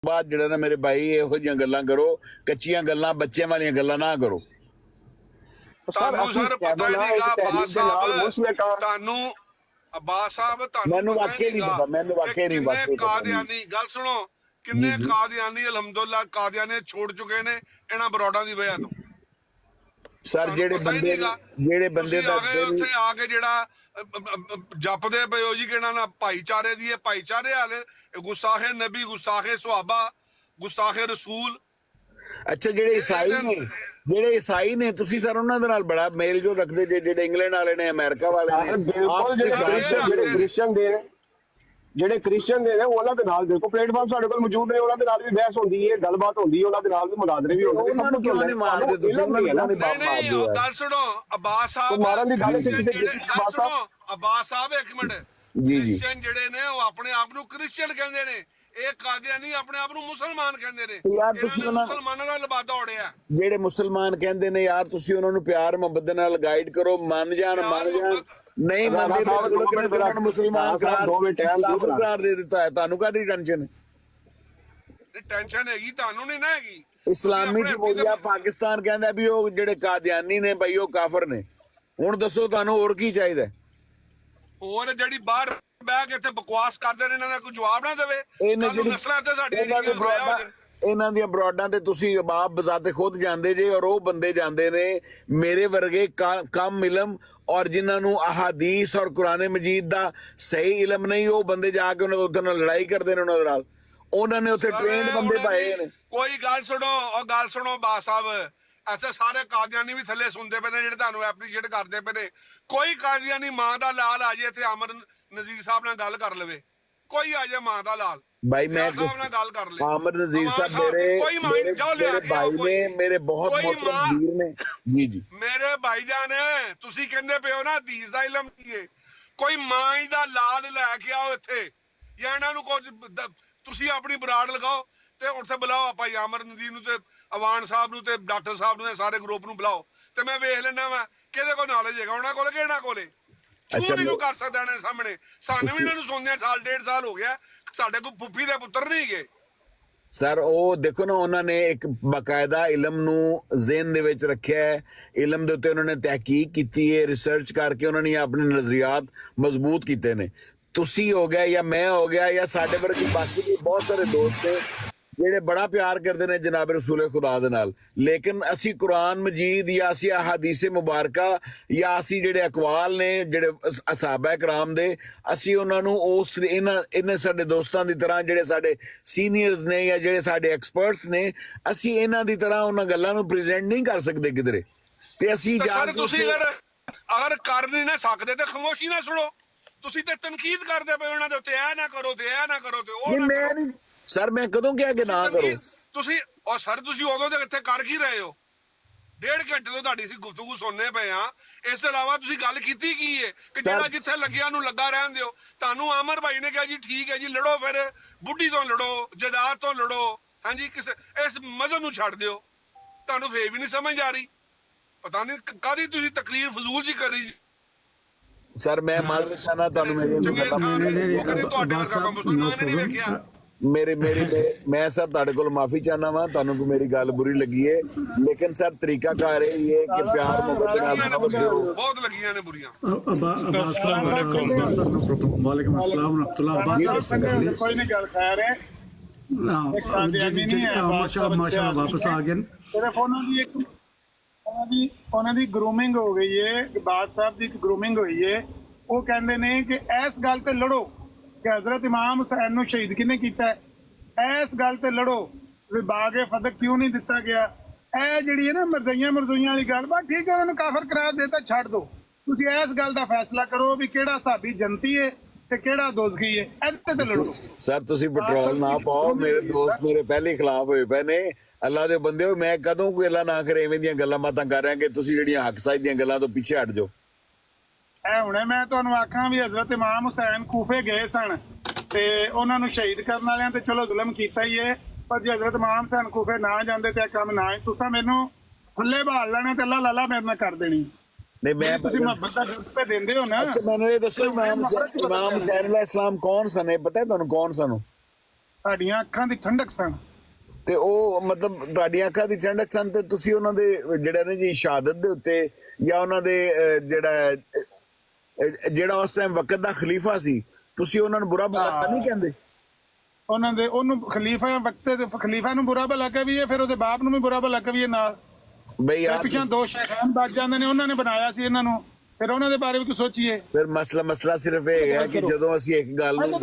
ਬਾਅਦ ਜਿਹੜਾ ਨਾ ਮੇਰੇ ਭਾਈ ਇਹੋ ਜਿਹੀਆਂ ਗੱਲਾਂ ਕਰੋ, ਕੱਚੀਆਂ ਗੱਲਾਂ, ਬੱਚਿਆਂ ਵਾਲੀਆਂ ਗੱਲਾਂ ਨਾ ਕਰੋ। ਤੁਹਾਨੂੰ ਸਰ ਪਤਾ ਹੀ ਨਹੀਂਗਾ ਅब्बास ਸਾਹਿਬ, ਤੁਹਾਨੂੰ अब्बास ਸਾਹਿਬ ਤੁਹਾਨੂੰ ਮੈਨੂੰ ਵਾਕਈ ਨਹੀਂ ਪਤਾ, ਮੈਨੂੰ ਵਾਕਈ ਨਹੀਂ ਕਿੰਨੇ ਕਾਦੀਆਨੀ, ਗੱਲ ਸੁਣੋ, ਕਿੰਨੇ ਕਾਦੀਆਨੀ ਅਲਹਮਦੁਲਿल्लाह ਕਾਦੀਆਨੀ ਛੋੜ ਚੁੱਕੇ ਨੇ ਇਹਨਾਂ ਬਰੋਡਾਂ ਦੀ ਵਜ੍ਹਾ ਤੋਂ। ਸਰ ਜਿਹੜੇ ਬੰਦੇ ਦਾ ਉੱਥੇ ਆ ਕੇ ਜਿਹੜਾ ਜਪਦੇ ਪਏ ਹੋ ਜੀ ਕਿ ਨਾ ਭਾਈਚਾਰੇ ਦੀ, ਭਾਈਚਾਰੇ ਵਾਲੇ ਗੁਸਤਾਖੇ ਨਬੀ, ਗੁਸਤਾਖੇ ਸੁਹਾਬਾ, ਗੁਸਤਾਖੇ ਰਸੂਲ। ਅੱਛਾ ਜਿਹੜੇ ਈਸਾਈ ਨੇ ਤੁਸੀਂ ਸਰ ਉਹਨਾਂ ਦੇ ਨਾਲ ਬੜਾ ਮੇਲ ਜੋ ਰੱਖਦੇ ਜੇ, ਜਿਹੜੇ ਇੰਗਲੈਂਡ ਵਾਲੇ ਨੇ, ਅਮਰੀਕਾ ਵਾਲੇ ਨੇ, ਜਿਹੜੇ ਕ੍ਰਿਸਚੀਅਨ ਦੇ ਨੇ ਉਹਨਾਂ ਦੇ ਨਾਲ ਦੇਖੋ ਪਲੇਟਫਾਰਮ ਸਾਡੇ ਕੋਲ ਮੌਜੂਦ ਨੇ, ਉਹਨਾਂ ਦੇ ਨਾਲ ਵੀ ਬਹਿਸ ਹੁੰਦੀ ਹੈ, ਗੱਲਬਾਤ ਹੁੰਦੀ ਹੈ, ਉਹਨਾਂ ਦੇ ਨਾਲ ਵੀ ਮੁਨਾਜ਼ਰੇ ਵੀ ਹੁੰਦੇ ਨੇ। ਉਹਨਾਂ ਨੂੰ ਕਿਉਂ ਨਹੀਂ ਮਾਰਦੇ ਤੁਸੀਂ? ਉਹਨਾਂ ਨੂੰ ਕਿਉਂ ਨਹੀਂ ਮਾਰਦੇ? ਗੱਲ ਸੁਣੋ अब्बास ਸਾਹਿਬ, ਮਾਰਨ ਦੀ ਗੱਲ अब्बास ਸਾਹਿਬ ਇੱਕ ਮਿੰਟ, ਕ੍ਰਿਸਚੀਅਨ ਜਿਹੜੇ ਨੇ ਉਹ ਆਪਣੇ ਆਪ ਨੂੰ ਕ੍ਰਿਸਚੀਅਨ ਕਹਿੰਦੇ ਨੇ, ਇਹ ਕਾਦੀਆਨੀ ਆਪਣੇ ਆਪ ਨੂੰ ਮੁਸਲਮਾਨ ਕਹਿੰਦੇ ਨੇ। ਯਾਰ ਤੁਸੀਂ ਮੁਸਲਮਾਨਾਂ ਦਾ ਲਬਾਦਾ ਉੜਿਆ। ਜਿਹੜੇ ਮੁਸਲਮਾਨ ਕਹਿੰਦੇ ਨੇ ਯਾਰ ਤੁਸੀਂ ਉਹਨਾਂ ਨੂੰ ਪਿਆਰ ਮੁਹੱਬਤ ਦੇ ਨਾਲ ਗਾਈਡ ਕਰੋ, ਮੰਨ ਜਾਣ ਨਹੀਂ ਮੰਨਦੇ ਤਾਂ ਉਹਨਾਂ ਨੂੰ ਮੁਸਲਮਾਨ ਕਰਾਰ ਦੇ ਦਿੱਤਾ ਹੈ। ਤੁਹਾਨੂੰ ਕਾਹਦੀ ਟੈਨਸ਼ਨ? ਟੈਨਸ਼ਨ ਹੈਗੀ ਤੁਹਾਨੂੰ, ਨਹੀਂ ਨਾ ਹੈਗੀ। ਇਸਲਾਮੀ ਜਮਹੂਰੀਆ ਪਾਕਿਸਤਾਨ ਕਹਿੰਦਾ ਵੀ ਉਹ ਜਿਹੜੇ ਕਾਦੀਆਨੀ ਨੇ ਬਈ ਉਹ ਕਾਫਰ ਨੇ। ਹੁਣ ਦੱਸੋ ਤੁਹਾਨੂੰ ਹੋਰ ਕੀ ਚਾਹੀਦਾ? ਹੋਰ ਜਿਹੜੀ ਬਾਹਰ ਬਹਿ ਕੇ ਇੱਥੇ ਬਕਵਾਸ ਕਰਦੇ ਨੇ, ਇਹਨਾਂ ਦਾ ਕੋਈ ਜਵਾਬ ਨਾ ਦੇਵੇ। ਨਸਲਾਂ ਤੇ ਇਹਨਾਂ ਦੀਆਂ ਬਰੋਡਾਂ ਤੇ ਤੁਸੀਂ ਬਾਪ ਬਜ਼ਾਤੇ ਖੁਦ ਜਾਂਦੇ ਜੇ, ਔਰ ਉਹ ਬੰਦੇ ਜਾਂਦੇ ਨੇ ਮੇਰੇ ਵਰਗੇ ਕਮ ਇਲਮ ਔਰ ਜਿਨ੍ਹਾਂ ਨੂੰ ਅਹਾਦੀਸ ਔਰ ਕੁਰਾਨ ਮਜੀਦ ਦਾ ਸਹੀ ਇਲਮ ਨਹੀਂ, ਉਹ ਬੰਦੇ ਜਾ ਕੇ ਉਹਨਾਂ ਦੇ ਨਾਲ ਲੜਾਈ ਕਰਦੇ ਨੇ ਉਹਨਾਂ ਦੇ ਨਾਲ। ਉਹਨਾਂ ਨੇ ਉੱਥੇ ਟ੍ਰੇਨਡ ਬੰਦੇ ਪਾਏ ਨੇ। ਕੋਈ ਗੱਲ ਸੁਣੋ अब्बास ਸਾਹਿਬ, ਐਸੇ ਸਾਰੇ ਕਾਦੀਆਨੀ ਵੀ ਥੱਲੇ ਸੁਣਦੇ ਪਏ ਨੇ ਜਿਹੜੇ ਤੁਹਾਨੂੰ ਐਪਰੀਸ਼ੀਏਟ ਕਰਦੇ ਪਏ ਨੇ। ਕੋਈ ਕਾਦੀਆਨੀ ਮਾਂ ਦਾ ਲਾਲ ਆ ਜੇ ਇੱਥੇ ਆਮਰ ਨਜ਼ੀਰ ਸਾਹਿਬ ਨਾਲ ਗੱਲ ਕਰ ਲਵੇ, ਕੋਈ ਆ ਜਾਏ ਮਾਂ ਦਾ ਲਾਲ ਭਾਈ, ਮੈਂ ਗੱਲ ਕਰ ਲੈ। ਆਮਰ ਨਜ਼ੀਰ ਸਾਹਿਬ ਮੇਰੇ ਭਾਈ ਨੇ, ਮੇਰੇ ਬਹੁਤ ਮੁਹੱਤਰਮ ਵੀਰ ਨੇ ਜੀ ਜੀ ਮੇਰੇ ਭਾਈਜਾਨ। ਤੁਸੀਂ ਕਹਿੰਦੇ ਪਏ ਹੋ ਨਾ ਹਦੀਸ ਦਾ ਇਲਮ ਨਹੀਂ, ਕੋਈ ਮਾਂ ਹੀ ਦਾ ਲਾਲ ਲੈ ਕੇ ਆਓ ਇੱਥੇ, ਜਾਂ ਇਹਨਾਂ ਨੂੰ ਕੁਝ ਤੁਸੀਂ ਆਪਣੀ ਬਰਾੜ ਲਗਾਓ ਤੇ ਉੱਥੇ ਬੁਲਾਓ ਭਾਈ ਆਮਰ ਨਜ਼ੀਰ ਨੂੰ ਤੇ ਅਵਾਨ ਸਾਹਿਬ ਨੂੰ ਤੇ ਡਾਕਟਰ ਸਾਹਿਬ ਨੂੰ, ਸਾਰੇ ਗਰੁੱਪ ਨੂੰ ਬੁਲਾਓ ਤੇ ਮੈਂ ਵੇਖ ਲੈਣਾ ਵਾ ਕਿਹਦੇ ਕੋਲ ਨੌਲੇਜ ਹੈਗਾ ਉਹਨਾਂ ਕੋਲ, ਕਿਹਨਾਂ ਕੋਲੇ। ਅੱਛਾ ਨਹੀਂ ਕਰ ਸਕਦਾ ਇਹਨਾਂ ਸਾਹਮਣੇ, ਸਾਨੂੰ ਵੀ ਇਹਨਾਂ ਨੂੰ ਸੁਣਦਿਆਂ ਸਾਲ ਡੇਢ ਸਾਲ ਹੋ ਗਿਆ, ਸਾਡੇ ਕੋਲ ਫੁੱਫੀ ਦੇ ਪੁੱਤਰ ਨਹੀਂ ਗਏ। ਸਰ ਉਹ ਦੇਖੋ ਨਾ, ਉਹਨਾਂ ਨੇ ਇੱਕ ਬਾਕਾਇਦਾ ਇਲਮ ਨੂੰ ਜ਼ਿਹਨ ਦੇ ਵਿੱਚ ਰੱਖਿਆ ਹੈ, ਇਲਮ ਦੇ ਉੱਤੇ ਉਹਨਾਂ ਨੇ ਤਹਿਕੀਕ ਕੀਤੀ ਹੈ, ਰਿਸਰਚ ਕਰਕੇ ਉਹਨਾਂ ਨੇ ਆਪਣੇ ਨਜ਼ਰੀਆਤ ਮਜ਼ਬੂਤ ਕੀਤੇ ਨੇ। ਤੁਸੀਂ ਹੋ ਗਿਆ ਜਾਂ ਮੈਂ ਹੋ ਗਿਆ ਜਾਂ ਸਾਡੇ ਵਰਗੇ ਬਾਕੀ ਵੀ ਬਹੁਤ ਸਾਰੇ ਦੋਸਤ ਨੇ ਜਿਹੜੇ ਬੜਾ ਪਿਆਰ ਕਰਦੇ ਨੇ ਜਨਾਬ ਰਸੂਲ ਖੁਦਾ ਦੇ ਨਾਲ, ਲੇਕਿਨ ਅਸੀਂ ਕੁਰਾਨ ਮਜੀਦ ਜਾਂ ਅਸੀਂ ਅਹਾਦੀਸ ਮੁਬਾਰਕਾ ਜਾਂ ਅਸੀਂ ਜਿਹੜੇ ਅਕਵਾਲ ਨੇ ਜਿਹੜੇ ਅਸਹਾਬਾ ਕਰਾਮ ਦੇ, ਅਸੀਂ ਉਹਨਾਂ ਨੂੰ ਉਸ ਇਹਨਾਂ ਸਾਡੇ ਦੋਸਤਾਂ ਦੀ ਤਰ੍ਹਾਂ, ਜਿਹੜੇ ਸਾਡੇ ਸੀਨੀਅਰਸ ਨੇ ਜਾਂ ਜਿਹੜੇ ਸਾਡੇ ਐਕਸਪਰਟਸ ਨੇ, ਅਸੀਂ ਇਹਨਾਂ ਦੀ ਤਰ੍ਹਾਂ ਉਹਨਾਂ ਗੱਲਾਂ ਨੂੰ ਪ੍ਰੈਜ਼ੈਂਟ ਨਹੀਂ ਕਰ ਸਕਦੇ ਕਿਧਰੇ। ਤੇ ਅਸੀਂ ਤੁਸੀਂ ਅਗਰ ਕਰ ਨਹੀਂ ਨਾ ਸਕਦੇ ਤੇ ਖਾਮੋਸ਼ੀ ਨਾ ਸੁਣੋ। ਤੁਸੀਂ ਤੇ ਤਨਕੀਦ ਕਰਦੇ ਪਏ ਉਹਨਾਂ ਦੇ ਉੱਤੇ, ਇਹ ਨਾ ਕਰੋ ਤੇ ਇਹ ਨਾ ਕਰੋ ਤੇ ਉਹ ਨਾ ਕਰੋ। ਸਰ ਮੈਂ ਕਦੋਂ ਕਿਹਾ ਕਿ ਨਾ ਕਰੋ? ਤੁਸੀਂ ਤੁਸੀਂ ਉਦੋਂ ਦੇ ਇੱਥੇ ਕਰ ਕੀ ਰਹੇ ਹੋ? 1.5 ਘੰਟੇ ਤੋਂ ਤੁਹਾਡੀ ਸੀ ਗੁਫ਼ਤਗੂ ਸੁਣਨੇ ਪਏ ਆ। ਇਸ ਤੋਂ ਇਲਾਵਾ ਤੁਸੀਂ ਗੱਲ ਕੀਤੀ ਕੀ ਹੈ ਕਿ ਜਿਹੜਾ ਜਿੱਥੇ ਲੱਗਿਆ ਨੂੰ ਲੱਗਾ ਰਹਿਣ ਦਿਓ। ਤੁਹਾਨੂੰ ਆਮਰ ਭਾਈ ਨੇ ਕਿਹਾ ਜੀ ਠੀਕ ਹੈ ਜੀ, ਲੜੋ ਫਿਰ, ਬੁੱਢੀ ਤੋਂ ਲੜੋ, ਜਾਇਦਾਦ ਤੋਂ ਲੜੋ, ਹਾਂਜੀ ਕਿਸੇ ਇਸ ਮਜ਼ਹਬ ਨੂੰ ਛੱਡ ਦਿਓ। ਤੁਹਾਨੂੰ ਫੇਰ ਵੀ ਨਹੀਂ ਸਮਝ ਆ ਰਹੀ, ਪਤਾ ਨਹੀਂ ਕਾਹਦੀ ਤੁਸੀਂ ਤਕਰੀਰ ਫਜ਼ੂਲ ਜੀ ਕਰੀ। ਸਰ ਮੈਂ ਮਾਲ ਰੱਖਾ ਨਾ ਤੁਹਾਨੂੰ ਮੈਂ ਸਰ ਤੁਹਾਡੇ ਕੋਲ ਮਾਫੀ ਚਾਹਨਾ ਵਾ, ਤੁਹਾਨੂੰ ਕੋਈ ਮੇਰੀ ਗੱਲ ਬੁਰੀ ਲੱਗੀ ਹੈ, ਲੇਕਿਨ ਸਰ ਤਰੀਕਾ ਕਾਰ ਇਹ ਹੈ ਕਿ ਪਿਆਰ ਮੁਹੱਬਤ ਨਾਲ ਬਹੁਤ ਲੱਗੀਆਂ ਨੇ ਬੁਰੀਆਂ। ਵਾਲੇਕੁਮ अस्सलाम रहमतुल्लाह। ਕੋਈ ਨਹੀਂ ਗੱਲ ਕਰ ਰਹੇ ਮਾਸ਼ਾਅੱਲਾ ਵਾਪਸ ਆ ਗਏ। ਸਿਰਫ ਉਹਨਾਂ ਦੀ ਗਰੂਮਿੰਗ ਹੋ ਗਈ ਹੈ, अब्बास ਸਾਹਿਬ ਦੀ ਗਰੂਮਿੰਗ ਹੋਈ ਹੈ। ਉਹ ਕਹਿੰਦੇ ਨੇ ਕਿ ਇਸ ਗੱਲ ਤੇ ਲੜੋ ਕਿ हजरत इमाम हुसैन ਨੂੰ ਸ਼ਹੀਦ ਕਿਹਨੇ ਕੀਤਾ ਹੈ, ਇਸ ਗੱਲ ਤੇ ਲੜੋ ਵੀ ਬਾਗੇ ਫਤਕ ਕਿਉਂ ਨਹੀਂ ਦਿੱਤਾ ਗਿਆ। ਇਹ ਜਿਹੜੀ ਹੈ ਨਾ ਮਰਜ਼ਈਆਂ ਵਾਲੀ ਗੱਲ, ਬਸ ਠੀਕ ਹੈ ਉਹਨੂੰ ਕਾਫਰ ਕਰਾਰ ਦੇਤਾ, ਛੱਡ ਦਿਓ। ਤੁਸੀਂ ਇਸ ਗੱਲ ਦਾ ਫੈਸਲਾ ਕਰੋ ਵੀ ਕਿਹੜਾ ਸਾਬੀ ਜੰਤੀ ਹੈ ਤੇ ਕਿਹੜਾ ਦੋਜ਼ਖੀ ਹੈ, ਇਹਦੇ ਤੇ ਲੜੋ। ਸਰ ਤੁਸੀਂ ਪੈਟਰੋਲ ਨਾ ਪਾਓ, ਮੇਰੇ ਦੋਸਤ ਮੇਰੇ ਪਹਿਲੇ ਖਿਲਾਫ ਹੋਏ ਪਏ ਨੇ। ਅੱਲਾ ਦੇ ਬੰਦੇ ਹੋ, ਮੈਂ ਕਦੋਂ ਕੋਈ ਅੱਲਾ ਨਾ ਕਰੇ ਐਵੇਂ ਦੀਆਂ ਗੱਲਾਂ ਬਾਤਾਂ ਕਰ ਰਿਹਾ ਕਿ ਤੁਸੀਂ ਜਿਹੜੀਆਂ ਹੱਕ ਸਾਜ ਦੀਆਂ ਗੱਲਾਂ ਤੋਂ ਪਿੱਛੇ ਹਟ ਜਾਓ। ਇਹ ਹੁਣੇ ਮੈਂ ਤੁਹਾਨੂੰ ਆਖਾਂ ਵੀ हजरत इमाम हुसैन ਕੂਫੇ ਗਏ ਸਨ ਤੇ ਉਹਨਾਂ ਨੂੰ ਸ਼ਹੀਦ ਕਰਨ ਵਾਲਿਆਂ ਤੇ ਚਲੋ ਜ਼ੁਲਮ ਕੀਤਾ ਹੀ ਹੈ, ਪਰ ਜੇ हजरत इमाम हुसैन ਕੂਫੇ ਨਾ ਜਾਂਦੇ ਤੇ ਕੰਮ ਨਾ ਹੀ ਤੁਸੀਂ ਮੈਨੂੰ ਥੱਲੇ ਬਹਾਲ ਲੈਣਾ ਤੇ ਅੱਲਾ ਲਾਲਾ ਮੇਰੇ ਨਾਲ ਕਰ ਦੇਣੀ। ਨਹੀਂ ਮੈਂ ਤੁਸੀਂ ਮੁਹੱਬਤ ਦਾ ਦੁੱਧ ਤੇ ਦਿੰਦੇ ਹੋ ਨਾ। ਅੱਛਾ ਮੈਨੂੰ ਇਹ ਦੱਸੋ ਇਮਾਮ ਹੁਸੈਨ ਅਲੈਹਿਸਲਾਮ ਕੌਣ ਸਨ? ਇਹ ਪਤਾ ਹੈ ਤੁਹਾਨੂੰ ਕੌਣ ਸਨ? ਸਾਡੀਆਂ ਅੱਖਾਂ ਦੀ ਠੰਡਕ ਸਨ। ਤੇ ਉਹ ਮਤਲਬ ਤੁਹਾਡੀਆਂ ਅੱਖਾਂ ਦੀ ਠੰਡਕ ਸਨ ਤੇ ਤੁਸੀਂ ਉਹਨਾਂ ਦੇ ਜਿਹੜੇ ਨੇ ਜੀ ਸ਼ਹਾਦਤ ਦੇ ਉੱਤੇ ਜਾਂ ਉਹਨਾਂ ਦੇ ਜਿਹੜਾ ਉਸ ਟਾਈਮ ਵਕਤ ਦਾ ਖਲੀਫਾ ਸੀ, ਤੁਸੀਂ ਉਹਨਾਂ ਨੂੰ ਬੁਰਾ ਭਲਾ ਤਾਂ ਨਹੀਂ ਕਹਿੰਦੇ? ਉਹਨਾਂ ਦੇ ਉਹਨੂੰ ਖਲੀਫਾ ਵਕਤ ਦੇ ਖਲੀਫਾ ਨੂੰ ਬੁਰਾ ਭਲਾ ਕਹੀਏ, ਫਿਰ ਉਹਦੇ ਬਾਪ ਨੂੰ ਵੀ ਬੁਰਾ ਭਲਾ ਕਹੀਏ ਨਾਲ। ਬਈ ਇਹ ਪਿੱਛੇ ਦੋ ਸ਼ੈਖਾਨ ਬਚ ਜਾਂਦੇ ਨੇ, ਉਹਨਾਂ ਨੇ ਬਣਾਇਆ ਸੀ ਇਹਨਾਂ ਨੂੰ, ਫਿਰ ਉਹਨਾਂ ਦੇ ਬਾਰੇ ਵੀ ਕੁਝ ਸੋਚੀਏ। ਫਿਰ ਮਸਲਾ ਸਿਰਫ ਇਹ ਹੈ ਕਿ ਜਦੋਂ ਅਸੀਂ ਇੱਕ ਗੱਲ ਨੂੰ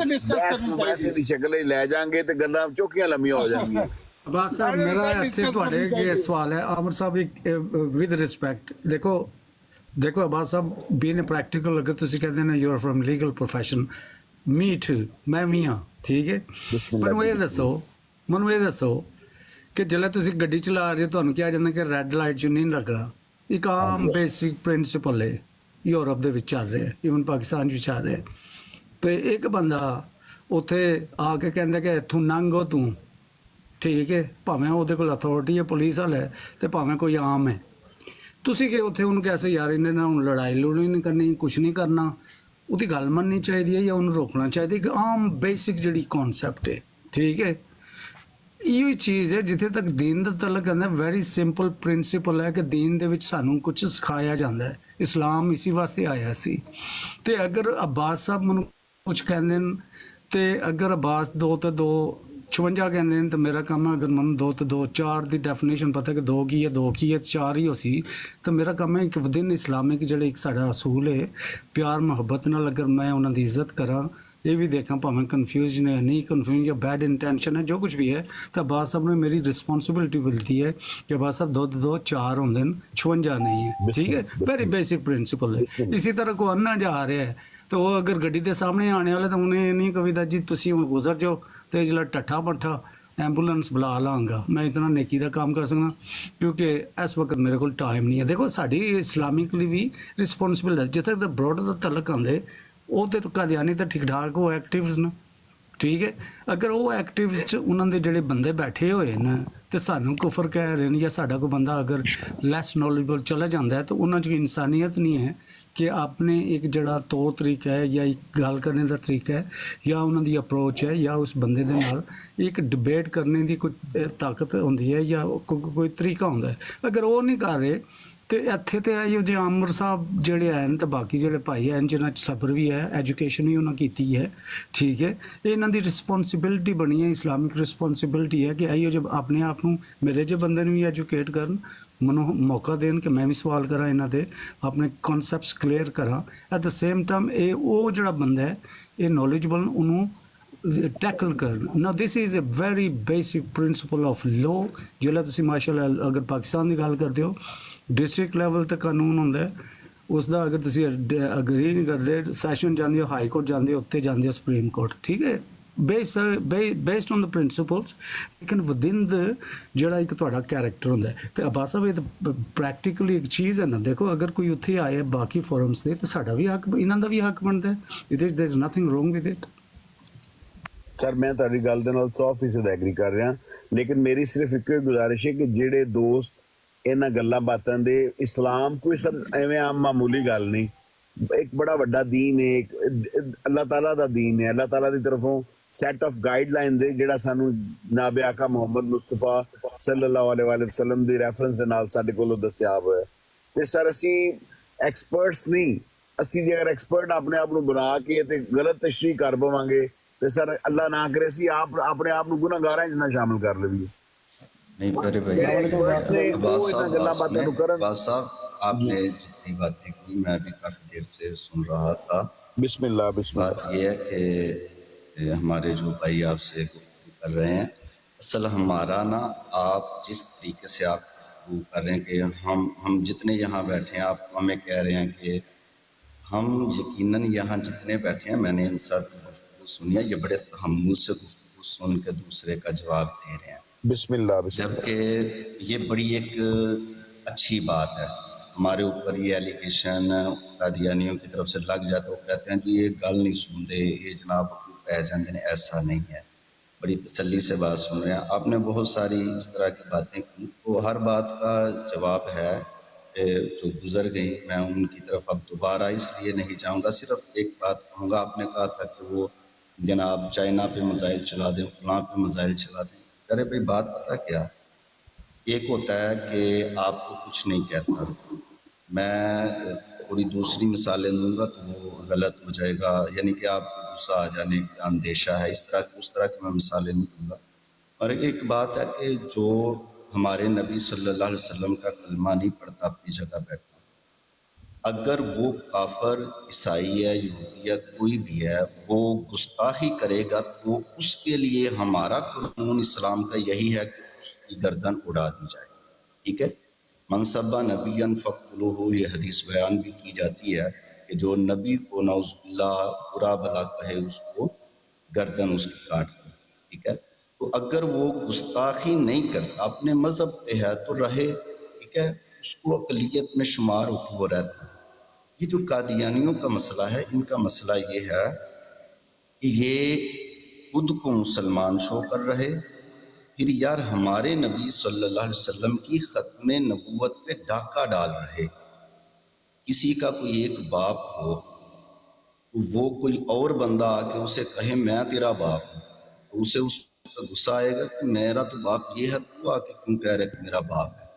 ਬਹਿਸ ਦੀ ਸ਼ਕਲ ਵਿੱਚ ਲੈ ਜਾਾਂਗੇ ਤੇ ਗੱਲਾਂ ਚੋਖੀਆਂ ਲੰਮੀਆਂ ਹੋ ਜਾਣਗੀਆਂ। ਅਬਾਸ ਸਾਹਿਬ ਮੇਰਾ ਇੱਥੇ ਤੁਹਾਡੇ ਅੱਗੇ ਸਵਾਲ ਹੈ। ਆਮਰ ਸਾਹਿਬ ਵਿਦ ਰਿਸਪੈਕਟ ਦੇਖੋ ਅਬਾਸ ਸਾਹਿਬ ਬੀਇੰਗ ਪ੍ਰੈਕਟੀਕਲ, ਅਗਰ ਤੁਸੀਂ ਕਹਿੰਦੇ ਨੇ you are from legal profession, me too, ਮੈਂ ਵੀ ਹਾਂ, ਠੀਕ ਹੈ। ਮੈਨੂੰ ਇਹ ਦੱਸੋ ਕਿ ਜਦੋਂ ਤੁਸੀਂ ਗੱਡੀ ਚਲਾ ਰਹੇ ਹੋ ਤੁਹਾਨੂੰ ਕਿਹਾ ਜਾਂਦਾ ਕਿ ਰੈੱਡ ਲਾਈਟ 'ਚ ਨਹੀਂ ਲੱਗਣਾ, ਇੱਕ ਆਮ ਬੇਸਿਕ ਪ੍ਰਿੰਸੀਪਲ ਹੈ, ਯੂਰਪ ਦੇ ਵਿੱਚ ਚੱਲ ਰਿਹਾ, ਈਵਨ ਪਾਕਿਸਤਾਨ ਵਿੱਚ ਚੱਲ ਰਿਹਾ। ਤੇ ਇੱਕ ਬੰਦਾ ਉੱਥੇ ਆ ਕੇ ਕਹਿੰਦਾ ਕਿ ਇੱਥੋਂ ਲੰਘੋ ਤੂੰ, ਠੀਕ ਹੈ, ਭਾਵੇਂ ਉਹਦੇ ਕੋਲ ਅਥਾਰਟੀ ਹੈ, ਪੁਲਿਸ ਵਾਲਾ ਹੈ, ਤੇ ਭਾਵੇਂ ਕੋਈ ਆਮ ਹੈ, ਤੁਸੀਂ ਕਿ ਉੱਥੇ ਉਹਨੂੰ ਕੈਸੇ ਯਾਰ ਇਹਨੇ ਨਾਲ ਹੁਣ ਲੜਾਈ ਨਹੀਂ ਕਰਨੀ, ਕੁਛ ਨਹੀਂ ਕਰਨਾ, ਉਹਦੀ ਗੱਲ ਮੰਨਣੀ ਚਾਹੀਦੀ ਹੈ ਜਾਂ ਉਹਨੂੰ ਰੋਕਣਾ ਚਾਹੀਦਾ? ਇੱਕ ਆਮ ਬੇਸਿਕ ਜਿਹੜੀ ਕਨਸੈਪਟ ਹੈ, ਠੀਕ ਹੈ। ਇਹੋ ਚੀਜ਼ ਹੈ ਜਿੱਥੇ ਤੱਕ ਦੀਨ ਦਾ ਤਲਕ ਕਹਿੰਦਾ, ਵੈਰੀ ਸਿੰਪਲ ਪ੍ਰਿੰਸੀਪਲ ਹੈ ਕਿ ਦੀਨ ਦੇ ਵਿੱਚ ਸਾਨੂੰ ਕੁਝ ਸਿਖਾਇਆ ਜਾਂਦਾ ਹੈ। ਇਸਲਾਮ ਇਸੇ ਵਾਸਤੇ ਆਇਆ ਸੀ। ਤੇ ਅਗਰ ਅਬਾਸ ਸਾਹਿਬ ਮੈਨੂੰ ਕੁਝ ਕਹਿੰਦੇ ਨੇ ਤੇ ਅਗਰ ਅਬਾਸ 2 ਤੇ 2 56 ਕਹਿੰਦੇ ਨੇ ਤਾਂ ਮੇਰਾ ਕੰਮ ਹੈ, ਅਗਰ ਮੈਨੂੰ 2 ਤੇ 2 4 ਦੀ ਡੈਫੀਨੇਸ਼ਨ ਪਤਾ ਕਿ 2 ਕੀ ਹੈ 2 ਕੀ ਹੈ 4 ਹੀ ਹੋ ਸੀ, ਤਾਂ ਮੇਰਾ ਕੰਮ ਹੈ ਕਿ ਵਿਦਿਨ ਇਸਲਾਮਿਕ ਜਿਹੜੇ ਇੱਕ ਸਾਡਾ ਅਸੂਲ ਹੈ, ਪਿਆਰ ਮੁਹੱਬਤ ਨਾਲ ਅਗਰ ਮੈਂ ਉਹਨਾਂ ਦੀ ਇੱਜ਼ਤ ਕਰਾਂ, ਇਹ ਵੀ ਦੇਖਾਂ ਭਾਵੇਂ ਕਨਫਿਊਜ਼ ਨੇ ਨਹੀਂ ਕਨਫਿਊਜ਼ ਜਾਂ ਬੈਡ ਇੰਟੈਂਸ਼ਨ ਹੈ, ਜੋ ਕੁਝ ਵੀ ਹੈ, ਤਾਂ ਅਬਾਸ ਸਾਹਿਬ ਨੂੰ ਮੇਰੀ ਰਿਸਪੌਂਸਿਬਿਲਿਟੀ ਮਿਲਦੀ ਹੈ ਕਿ ਅਬਾਸ ਸਾਹਿਬ 2 ਤੇ 2 4 ਹੁੰਦੇ ਨੇ, 56 ਨਹੀਂ ਹੈ, ਠੀਕ ਹੈ। ਵੈਰੀ ਬੇਸਿਕ ਪ੍ਰਿੰਸੀਪਲ ਹੈ। ਇਸੇ ਤਰ੍ਹਾਂ ਕੋ ਅੰਨਾ ਜਾ ਰਿਹਾ ਹੈ ਤਾਂ ਉਹ ਅਗਰ ਗੱਡੀ ਦੇ ਸਾਹਮਣੇ ਆਣੇ ਵਾਲਾ ਤਾਂ ਉਹਨੇ ਇਹ ਨਹੀਂ ਕਵਿਤਾ ਜੀ ਤੁਸੀਂ ਹੁਣ ਗੁਜ਼ਰ ਜਾਓ ਤੇ ਜਿਹੜਾ ਟੱਠਾ ਪੱਠਾ ਐਂਬੂਲੈਂਸ ਬੁਲਾ ਲਾਂਗਾ, ਮੈਂ ਇਤਨਾ ਨੇਕੀ ਦਾ ਕੰਮ ਕਰ ਸਕਦਾ ਕਿਉਂਕਿ ਇਸ ਵਕਤ ਮੇਰੇ ਕੋਲ ਟਾਈਮ ਨਹੀਂ ਹੈ। ਦੇਖੋ ਸਾਡੀ ਇਸਲਾਮਿਕਲੀ ਵੀ ਰਿਸਪੌਂਸਿਬਲ ਹੈ, ਜਿੱਥੇ ਤੱਕ ਬਰੋਡ ਦਾ ਤਲਕ ਆਉਂਦੇ ਉਹ ਤੇ ਕਾਦੀਆਨੀ ਤਾਂ ਠੀਕ ਠਾਕ ਉਹ ਐਕਟਿਵਸ ਨੇ, ਠੀਕ ਹੈ। ਅਗਰ ਉਹ ਐਕਟਿਵ 'ਚ ਉਹਨਾਂ ਦੇ ਜਿਹੜੇ ਬੰਦੇ ਬੈਠੇ ਹੋਏ ਨੇ ਤੇ ਸਾਨੂੰ ਕੁਫਰ ਕਹਿ ਰਹੇ ਨੇ, ਜਾਂ ਸਾਡਾ ਕੋਈ ਬੰਦਾ ਅਗਰ ਲੈਸ ਨੌਲੇਜਬਲ ਚਲਾ ਜਾਂਦਾ ਹੈ ਤਾਂ ਉਹਨਾਂ 'ਚ ਇਨਸਾਨੀਅਤ ਨਹੀਂ ਹੈ ਕਿ ਆਪਣੇ ਇੱਕ ਜਿਹੜਾ ਤੌਰ ਤਰੀਕਾ ਹੈ ਜਾਂ ਇੱਕ ਗੱਲ ਕਰਨ ਦਾ ਤਰੀਕਾ ਹੈ ਜਾਂ ਉਹਨਾਂ ਦੀ ਅਪਰੋਚ ਹੈ ਜਾਂ ਉਸ ਬੰਦੇ ਦੇ ਨਾਲ ਇੱਕ ਡਿਬੇਟ ਕਰਨ ਦੀ ਕੋਈ ਤਾਕਤ ਹੁੰਦੀ ਹੈ ਜਾਂ ਕੋਈ ਤਰੀਕਾ ਹੁੰਦਾ ਹੈ। ਅਗਰ ਉਹ ਨਹੀਂ ਕਰ ਰਹੇ ਤੇ ਇੱਥੇ ਤੇ ਇਹੋ ਜਿਹੇ ਆਮਰ ਸਾਹਿਬ ਜਿਹੜੇ ਹਨ ਤੇ ਬਾਕੀ ਜਿਹੜੇ ਭਾਈ ਹਨ ਜਿਨ੍ਹਾਂ 'ਚ ਸਬਰ ਵੀ ਹੈ, ਐਜੂਕੇਸ਼ਨ ਵੀ ਉਹਨਾਂ ਕੀਤੀ ਹੈ, ਠੀਕ ਹੈ, ਇਹਨਾਂ ਦੀ ਰਿਸਪੌਂਸਿਬਿਲਿਟੀ ਬਣੀ ਹੈ, ਇਸਲਾਮਿਕ ਰਿਸਪੌਂਸਿਬਿਲਿਟੀ ਹੈ ਕਿ ਇਹੋ ਜਿਹੇ ਆਪਣੇ ਆਪ ਨੂੰ ਮੇਰੇ ਜਿਹੇ ਬੰਦੇ ਨੂੰ ਵੀ ਐਜੂਕੇਟ ਕਰਨ, ਮੈਨੂੰ ਮੌਕਾ ਦੇਣ ਕਿ ਮੈਂ ਵੀ ਸਵਾਲ ਕਰਾਂ ਇਹਨਾਂ ਦੇ, ਆਪਣੇ ਕਨਸੈਪਟਸ ਕਲੀਅਰ ਕਰਾਂ। ਐਟ ਦ ਸੇਮ ਟਾਈਮ ਇਹ ਉਹ ਜਿਹੜਾ ਬੰਦਾ ਹੈ ਇਹ ਨੌਲੇਜਬਲ ਉਹਨੂੰ ਟੈਕਲ ਕਰਨ। ਨਾ this is a very basic principle of law. ਜਿਹੜਾ ਤੁਸੀਂ ਮਾਸ਼ਾਅੱਲਾ ਅਗਰ ਪਾਕਿਸਤਾਨ ਦੀ ਗੱਲ ਕਰਦੇ ਹੋ, ਡਿਸਟ੍ਰਿਕਟ ਲੈਵਲ ਤੇ ਕਾਨੂੰਨ ਹੁੰਦਾ ਹੈ, ਉਸ ਦਾ ਅਗਰ ਤੁਸੀਂ ਅਗਰੀ ਨਹੀਂ ਕਰਦੇ, ਸੈਸ਼ਨ ਜਾਂਦੇ ਹੋ, ਹਾਈ ਕੋਰਟ ਜਾਂਦੇ ਹੋ, ਉੱਤੇ ਜਾਂਦੇ ਹੋ ਸੁਪਰੀਮ ਕੋਰਟ, ਠੀਕ ਹੈ, based on the principles, ਲੇਕਿਨ ਵਿਦਿਨ ਦ ਜਿਹੜਾ ਇੱਕ ਤੁਹਾਡਾ ਕੈਰੈਕਟਰ ਹੁੰਦਾ ਹੈ। ਤੇ ਅਬਾਸ ਸਾਹਿਬ ਇਹ ਪ੍ਰੈਕਟੀਕਲੀ ਇੱਕ ਚੀਜ਼ ਹੈ ਨਾ, ਦੇਖੋ ਅਗਰ ਕੋਈ ਉੱਥੇ ਆਏ ਬਾਕੀ ਫੋਰਮਸ ਤੇ ਸਾਡਾ ਵੀ ਹੱਕ, ਇਹਨਾਂ ਦਾ ਵੀ ਹੱਕ ਬਣਦਾ ਹੈ। there is nothing wrong with it। Sir ਮੈਂ ਤੁਹਾਡੀ ਗੱਲ ਦੇ ਨਾਲ 100% ਐਗਰੀ ਕਰ ਰਿਹਾ, ਲੇਕਿਨ ਮੇਰੀ ਸਿਰਫ ਇੱਕੋ ਹੀ ਗੁਜ਼ਾਰਿਸ਼ ਹੈ ਕਿ ਜਿਹੜੇ ਦੋਸਤ ਇਹਨਾਂ ਗੱਲਾਂ ਬਾਤਾਂ ਦੇ, ਇਸਲਾਮ ਕੋਈ ਸਰ ਐਵੇਂ ਆਮ ਮਾਮੂਲੀ ਗੱਲ ਨਹੀਂ, ਇੱਕ ਬੜਾ ਵੱਡਾ ਦੀਨ ਹੈ, ਇੱਕ ਅੱਲਾਹ ਤਾਲਾ ਦਾ ਦੀਨ ਹੈ, ਅੱਲਾਹ ਤਾਲਾ ਦੀ ਤਰਫੋਂ ਸੈਟ ਆਫ ਗਾਈਡਲਾਈਨਸ ਹੈ ਜਿਹੜਾ ਸਾਨੂੰ ਜਨਾਬ ਆਕਾ ਮੁਹੰਮਦ ਮੁਸਤਫਾ ਸੱਲੱਲਾਹੁ ਅਲੈਹਿ ਵਸੱਲਮ ਦੀ ਰੈਫਰੈਂਸ ਦੇ ਨਾਲ ਸਾਡੇ ਕੋਲੋਂ ਦਸਤਿਆਬ ਹੋਇਆ। ਤੇ ਸਰ ਅਸੀਂ ਐਕਸਪਰਟਸ ਨਹੀਂ, ਅਸੀਂ ਜੇ ਅਗਰ ਐਕਸਪਰਟ ਆਪਣੇ ਆਪ ਨੂੰ ਬਣਾ ਕੇ ਤੇ ਗਲਤ ਤਸ਼ਰੀਹ ਕਰ ਪਵਾਂਗੇ ਤੇ ਸਰ ਅੱਲਾਹ ਨਾ ਕਰੇ ਅਸੀਂ ਆਪਣੇ ਆਪ ਨੂੰ ਗੁਨਾਹਗਾਰਾਂ 'ਚ ਨਾ ਸ਼ਾਮਿਲ ਕਰ ਲਈਏ। नहीं मेरे भाई अब्बास साहब आपने जितनी बातें की मैं भी काफी देर से सुन रहा था। बिस्मिल्लाह बिस्मिल्लाह। बात यह है कि हमारे जो भाई आपसे गुफ्तगू कर रहे हैं, असल हमारा ना आप जिस तरीके से आप गुफ्तगू कर रहे हैं कि हम जितने यहाँ बैठे हैं, आप हमें कह रहे हैं कि हम यकीनन यहाँ जितने बैठे हैं, मैंने इन सब की गुफ्तगू सुनी है, ये बड़े तहम्मुल से गुफ्तगू सुन के दूसरे का जवाब दे रहे हैं, बिस्मिल्लाह। जबकि ये बड़ी एक अच्छी बात है। हमारे ऊपर ये एलिगेशन कादियानियों की तरफ से लग जाता है, वो कहते हैं जी ये गल नहीं सुनते, ये जनाब कह जाते हैं, ऐसा नहीं है। बड़ी तसल्ली से बात सुन रहे हैं आपने, बहुत सारी इस तरह की बातें की, तो हर बात का जवाब है जो गुजर गई, मैं उनकी तरफ अब दोबारा इसलिए नहीं जाऊँगा। सिर्फ एक बात कहूँगा, आपने कहा था कि वो जनाब चाइना पे मिसाइल चला दें, फलां पे मिसाइल चला दें। अरे भाई बात पता क्या, एक होता है कि आपको कुछ नहीं कहता, मैं थोड़ी दूसरी मिसालें दूंगा तो वो गलत हो जाएगा, यानी कि आपको गुस्सा आ जाने का अंदेशा है, इस तरह उस तरह की मैं मिसालें नहीं दूंगा। और एक बात है कि जो हमारे नबी सल्लल्लाहु अलैहि वसल्लम का कलमा नहीं पढ़ता अपनी जगह बैठा, अगर वो काफर, ईसाई है, यहूदी है, कोई भी है, वो गुस्ताखी करेगा तो उसके लिए हमारा कानून इस्लाम का यही है कि उसकी गर्दन उड़ा दी जाए। ठीक है, मनसबा नबीन फ़क़्तुलूहु, ये हदीस बयान भी की जाती है कि जो नबी को नौज़ुबिल्लाह बुरा भला कहे उसको गर्दन उसकी काट दी। ठीक है, तो अगर वो गुस्ताखी नहीं करता, अपने मज़हब पे है तो रहे, ठीक है, उसको अक़लियत में शुमार वो रहता है। ये जो कादियानियों का मसला है, इनका मसला ये है कि ये खुद को मुसलमान शो कर रहे, फिर यार हमारे नबी सल्लल्लाहु अलैहि वसल्लम की ख़त्म नबूवत पे डाका डाल रहे। किसी का कोई एक बाप हो तो वो कोई और बंदा आके उसे कहे मैं तेरा बाप हूँ, तो उसे उसका गुस्सा आएगा कि मेरा तो बाप ये है, तो आके क्यों कह रहे कि मेरा बाप है।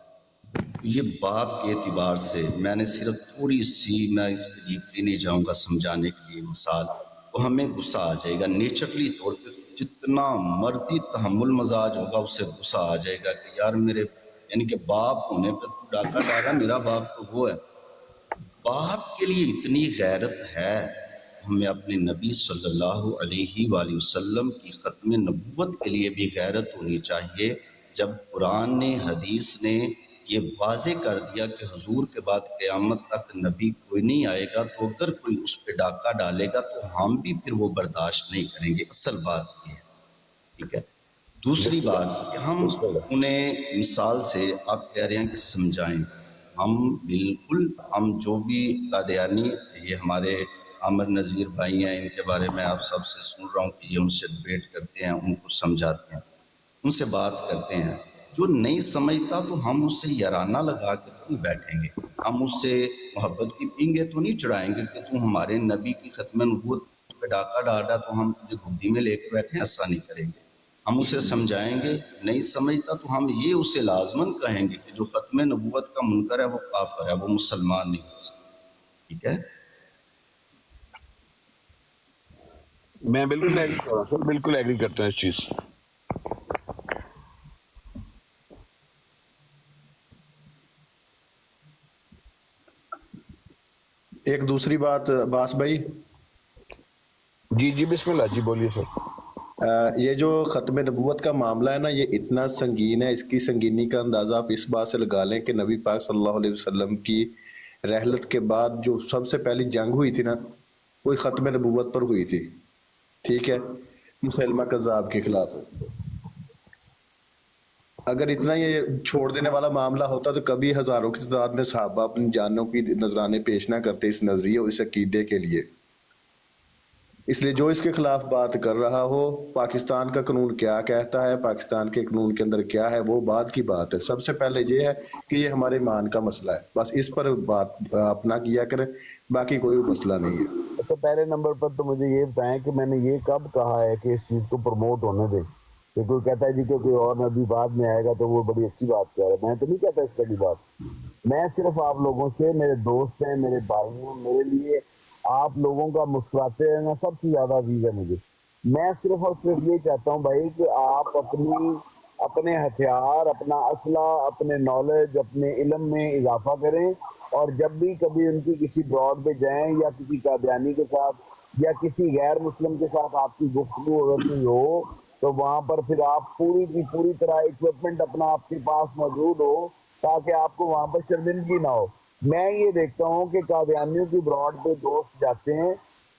तो ये बाप के एतबार से मैंने सिर्फ थोड़ी सी, मैं इस पर डीपली नहीं जाऊँगा समझाने के लिए मिसाल, तो हमें गुस्सा आ जाएगा नेचुरली तौर पे, जितना मर्जी तहम्मुल मजाज होगा उसे गुस्सा आ जाएगा कि यार मेरे यानी कि बाप होने पर तू डाका डाला, मेरा बाप तो वो है। बाप के लिए इतनी गैरत है, हमें अपने नबी सल्लल्लाहु अलैहि वसल्लम की ख़त्म नबूवत के लिए भी गैरत होनी चाहिए। जब कुरान ने, हदीस ने ये वाज़े कर दिया कि हुजूर के बाद क़यामत तक नबी कोई नहीं आएगा, तो अगर कोई उस पर डाका डालेगा तो हम भी फिर वो बर्दाश्त नहीं करेंगे। असल बात ये है। ठीक है, दूसरी बात कि हम उन्हें मिसाल से, आप कह रहे हैं कि समझाएं, हम बिल्कुल, हम जो भी कादियानी, ये हमारे आमिर नज़ीर भाई हैं, इनके बारे में आप सबसे सुन रहा हूँ कि ये उनसे डिबेट करते हैं, उनको समझाते हैं, उनसे बात करते हैं। जो नहीं समझता तो हम उससे याराना लगा के तो नहीं बैठेंगे, हम उससे मोहब्बत की पींगे तो नहीं चढ़ाएंगे कि तू हमारे नबी की ख़त्म नबूवत पे डाका डाल रहा तो हम तुझे गोदी में लेकर बैठे, ऐसा नहीं करेंगे। हम उसे समझाएंगे, नहीं समझता तो हम ये उसे लाजमन कहेंगे कि जो ख़त्म नबूवत का मुनकर है वो काफिर है, वो मुसलमान नहीं हो सकता। ठीक है, मैं बिल्कुल एग्री कर रहा हूँ सर, बिल्कुल एग्री करता हूँ इस चीज से। एक दूसरी बात अब्बास भाई, जी जी बिस्मिल्लाह जी, बोलिए सर। ये जो ख़त्म नबूवत का मामला है ना, ये इतना संगीन है, इसकी संगीनी का अंदाज़ा आप इस बात से लगा लें कि नबी पाक सल्लल्लाहु अलैहि वसल्लम की रहलत के बाद जो सबसे पहली जंग हुई थी ना, वो ख़त्म नबूवत पर हुई थी। ठीक है, मुसलमा कज़्ज़ाब के खिलाफ। अगर इतना ये छोड़ देने वाला मामला होता तो कभी हज़ारों की तादाद में सहाबा अपनी जानों की नजराने पेश ना करते इस नजरिए और इस अकीदे के लिए। इसलिए जो इसके खिलाफ बात कर रहा हो, पाकिस्तान का कानून क्या कहता है, पाकिस्तान के कानून के अंदर क्या है, वो बाद की बात है। सबसे पहले ये है कि ये हमारे ईमान का मसला है, बस इस पर बात अपना किया करें, बाकी कोई मसला नहीं है। तो पहले नंबर पर तो मुझे ये बताएं कि मैंने ये कब कहा है कि इस चीज़ को प्रमोट होने दें। कि कोई कहता है जी कि कोई और नबी बाद में आएगा तो वो बड़ी अच्छी बात कह रहा है, मैं तो नहीं कहता इसका भी बात। मैं सिर्फ आप लोगों से, मेरे दोस्त हैं, मेरे भाई हैं, मेरे लिए आप लोगों का मुस्कुराते रहना सबसे ज़्यादा अजीज है मुझे। मैं सिर्फ और सिर्फ ये चाहता हूँ भाई कि आप अपने हथियार, अपना असला, अपने नॉलेज, अपने इल्म में इजाफा करें, और जब भी कभी उनकी किसी ब्रॉड पे जाएं या किसी कादियानी के साथ या किसी गैर मुस्लिम के साथ आपकी गुफ्तगू अगर हो तो वहाँ पर फिर आप पूरी की पूरी तरह इक्विपमेंट अपना आपके पास मौजूद हो ताकि आपको वहाँ पर शर्मिंदगी ना हो। मैं ये देखता हूँ कि कादियानियों की ब्रॉड पे दोस्त जाते हैं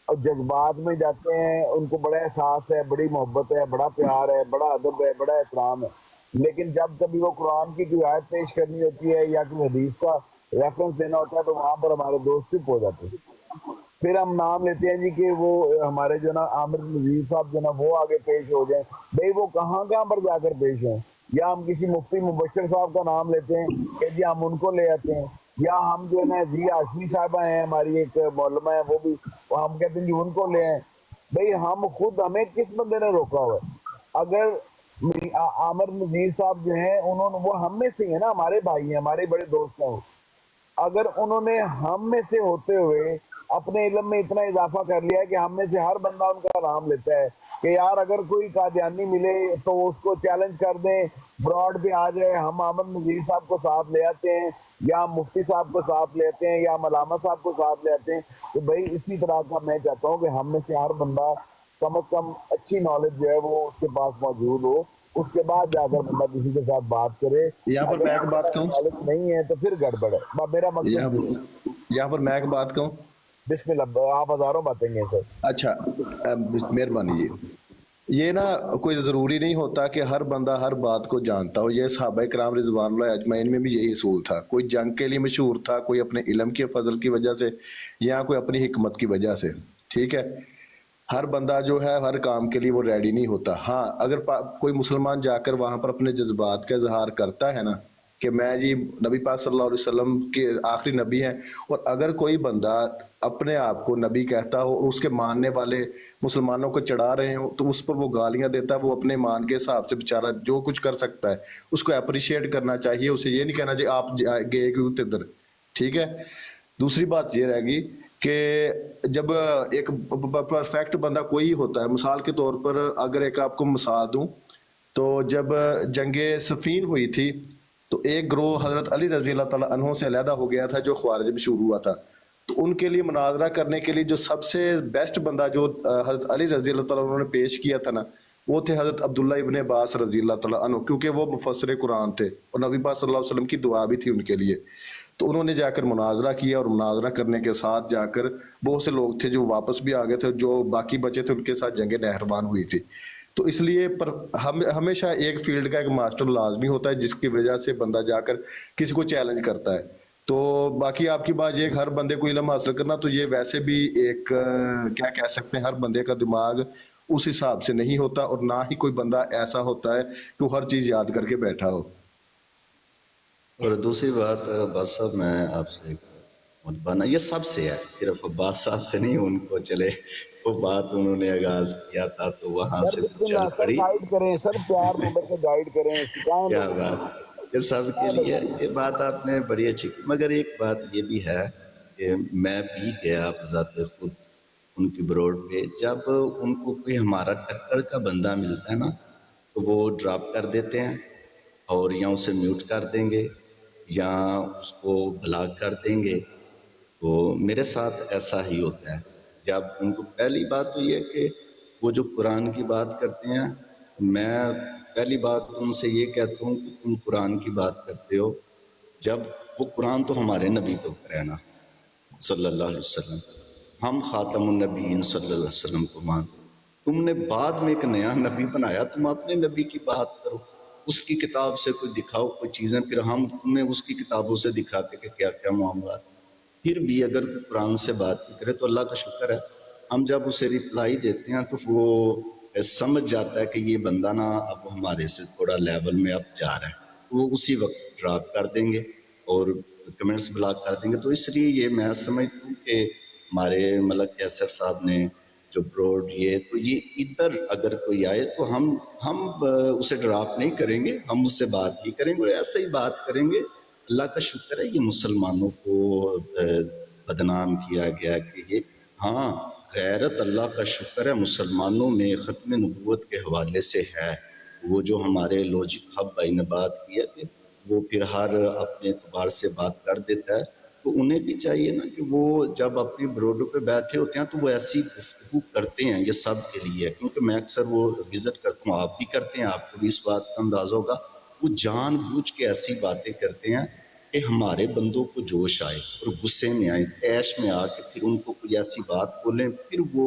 और जज्बात में जाते हैं, उनको बड़ा एहसास है, बड़ी मोहब्बत है, बड़ा प्यार है, बड़ा अदब है, बड़ा एहतराम है, लेकिन जब कभी वो कुरान की कोई आयत पेश करनी होती है या कोई हदीस का रेफरेंस देना होता है तो वहाँ पर हमारे दोस्त चुप हो जाते हैं। फिर हम नाम लेते हैं जी कि वो हमारे जो ना आमिर नज़ीर साहब जो ना वो आगे पेश हो जाए। भाई वो कहाँ पर जाकर पेश हैं, या हम किसी मुफ्ती मुबशर साहब का नाम लेते हैं कि जी हम उनको ले आते हैं, या हम जो है ना जी हाशमी साहबा हैं, हमारी एक मौलमा है, वो भी हम कहते हैं जी उनको ले आए। भाई हम खुद, हमें किस बंदे ने रोका हुआ है? अगर आमिर नजीर साहब जो हैं, उन्होंने, वो हम में से है ना, हमारे भाई हैं, हमारे बड़े दोस्त हैं वो। अगर उन्होंने हम में से होते हुए अपने इल्म में इतना इजाफा कर लिया है कि हम में से हर बंदा उनका नाम लेता है कि यार अगर कोई कादियानी मिले तो उसको चैलेंज कर दें, ब्रॉड पे आ जाए, हम आमिर नजीर साहब को साथ ले आते हैं, या हम मुफ्ती साहब को साथ ले आते हैं, या हम अलामा साहब को साथ ले आते हैं। तो भाई इसी तरह का मैं चाहता हूँ कि हम में से हर बंदा कम से कम अच्छी नॉलेज जो है वो उसके पास मौजूद हो, उसके बाद जाकर बंदा किसी के साथ बात करे। यहाँ पर मैं एक बात कहूँ, नॉलेज नहीं है तो फिर गड़बड़ है। मेरा मकसद, यहाँ पर मैं एक बात कहूँ, बिस्मिल्लाह, आप हजारों बातें हैं सर। अच्छा मेहरबानी जी, ये ना कोई ज़रूरी नहीं होता कि हर बंदा हर बात को जानता हो। ये सहाबा किराम रिज़वानुल्लाह अजमईन में भी यही असूल था। कोई जंग के लिए मशहूर था, कोई अपने इल्म के फजल की वजह से, या कोई अपनी हिकमत की वजह से। ठीक है, हर बंदा जो है हर काम के लिए वो रेडी नहीं होता। हाँ, अगर कोई मुसलमान जाकर वहाँ पर अपने जज्बात का इजहार करता है ना कि मैं जी नबी पाक सल्लल्लाहु अलैहि वसल्लम के आखिरी नबी हैं, और अगर कोई बंदा अपने आप को नबी कहता हो और उसके मानने वाले मुसलमानों को चढ़ा रहे हो तो उस पर वो गालियां देता है, वो अपने मान के हिसाब से बेचारा जो कुछ कर सकता है उसको अप्रिशिएट करना चाहिए। उसे ये नहीं कहना जी आप गए क्यों तिधर। ठीक है, दूसरी बात ये रहेगी कि जब एक परफेक्ट बंदा कोई होता है, मिसाल के तौर पर अगर एक आपको मिसाल दूं तो जब जंगे सफीन हुई थी तो एक ग्रोह हजरत अली रजी अल्लाह ताला अन्हों से अलहदा हो गया था जो ख्वारिज में शुरू हुआ था। तो उनके लिए मुनाजरा करने के लिए जो सबसे बेस्ट बंदा जो हजरत अली रजी अल्लाह ताला उन्होंने पेश किया था ना, वो थे हजरत अब्दुल्ला इब्ने अब्बास रजी अल्लाह ताला अन्हु, क्योंकि वो मुफस्सिर कुरान थे और नबी पाक सल्लल्लाहु अलैहि वसल्लम की दुआ भी थी उनके लिए। तो उन्होंने जाकर मुनाजरा किया और मुनाजरा करने के साथ जाकर बहुत से लोग थे जो वापस भी आ गए थे, जो बाकी बचे थे उनके साथ जंग नहरवान हुई थी। तो इसलिए पर हम हमेशा एक फील्ड का एक मास्टर लाजमी होता है जिसकी वजह से बंदा जाकर किसी को चैलेंज करता है। तो बाकी आपकी बात ये, हर बंदे को इल्म हासिल करना, तो ये वैसे भी एक क्या कह सकते हैं, हर बंदे का दिमाग उस हिसाब से नहीं होता, और ना ही कोई बंदा ऐसा होता है कि वो हर चीज़ याद करके बैठा हो। और दूसरी बात अब्बास साहब, मैं आपसे मुतबाना, ये सबसे है, सिर्फ अब्बास साहब से नहीं, उनको चले वो बात उन्होंने आगाज किया था तो वहां से चल पड़ी। गाइड करें सर, प्यार मोहब्बत से गाइड करें, क्या बात, ये सब के लिए ये बात आपने बड़ी अच्छी की। मगर एक बात ये भी है कि मैं भी गया बजाते खुद उनकी ब्रोड पे, जब उनको कोई हमारा टक्कर का बंदा मिलता है ना तो वो ड्रॉप कर देते हैं और या उसे म्यूट कर देंगे या उसको ब्लॉक कर देंगे। तो मेरे साथ ऐसा ही होता है। जब उनको पहली बात तो ये कि वो जो कुरान की बात करते हैं, मैं पहली बात उनसे ये कहता हूँ कि तुम कुरान की बात करते हो, जब वो कुरान तो हमारे नबी के ऊपर है ना सल्लल्लाहु अलैहि वसल्लम, हम खातमुन नबीय्यीन सल्लल्लाहु अलैहि वसल्लम को मानते। तुमने बाद में एक नया नबी बनाया, तुम अपने नबी की बात करो, उसकी किताब से कोई दिखाओ कोई चीज़ें, फिर हम तुम्हें उसकी किताबों से दिखाते कि क्या क्या मामला। फिर भी अगर कुरान से बात करे तो अल्लाह का शुक्र है, हम जब उसे रिप्लाई देते हैं तो वो समझ जाता है कि ये बंदा ना अब हमारे से थोड़ा लेवल में अब जा रहा है, वो उसी वक्त ड्रॉप कर देंगे और कमेंट्स ब्लॉक कर देंगे। तो इसलिए ये मैं समझता हूँ कि हमारे मलक कैसर साहब ने जो ब्रॉड ये, तो ये इधर अगर कोई आए तो हम उसे ड्रॉप नहीं करेंगे, हम उससे बात ही करेंगे और ऐसे ही बात करेंगे। अल्लाह का शुक्र है ये मुसलमानों को बदनाम किया गया कि ये, हाँ गैरत अल्लाह का शुक्र है मुसलमानों में ख़त्म नबूवत के हवाले से है। वो जो हमारे लॉजिक हब भाई ने बात की है कि वो फिर हर अपने एतबार से बात कर देता है, तो उन्हें भी चाहिए ना कि वो जब अपनी ब्रोडों पे बैठे होते हैं तो वो ऐसी गुफ्तगू करते हैं, ये सब के लिए है। क्योंकि मैं अक्सर वो विज़िट करता हूँ, आप भी करते हैं, आपको भी इस बात का अंदाज़ा होगा, वो जानबूझ के ऐसी बातें करते हैं कि हमारे बंदों को जोश आए और गुस्से में आए, ऐश में आके फिर उनको कोई ऐसी बात बोलें, फिर वो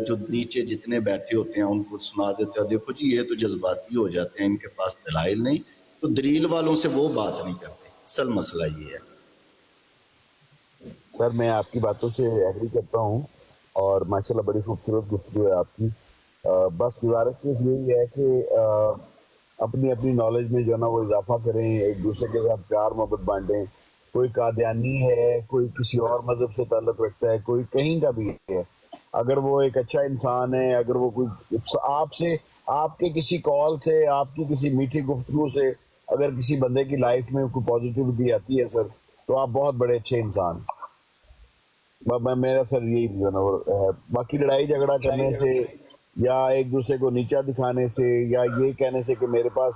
जो नीचे जितने बैठे होते हैं उनको सुना देते हैं, देखो जी ये तो जज्बाती हो जाते हैं, इनके पास दलाइल नहीं, तो दलील वालों से वो बात नहीं करते। असल मसला ये है। सर मैं आपकी बातों से एग्री करता हूँ और माशाल्लाह बड़ी खूबसूरत गुफ्तगू है आपकी। बस गुजारिश सिर्फ यही है कि अपनी अपनी नॉलेज में जो ना वो इजाफा करें, एक दूसरे के साथ प्यार मोहब्बत बांटें। कोई कादियानी है, कोई किसी और मज़हब से ताल्लुक़ रखता है, कोई कहीं का भी है, اگر وہ ایک اچھا انسان ہے, اگر وہ کوئی آپ سے, آپ کے کسی کال سے, آپ کی کسی میٹھی گفتگو سے اگر کسی بندے کی لائف میں کوئی پازیٹیوٹی آتی ہے سر, تو آپ بہت بڑے اچھے انسان. میرا سر یہی ہے. باقی لڑائی جھگڑا کرنے سے یا ایک دوسرے کو نیچا دکھانے سے یا یہ کہنے سے کہ میرے پاس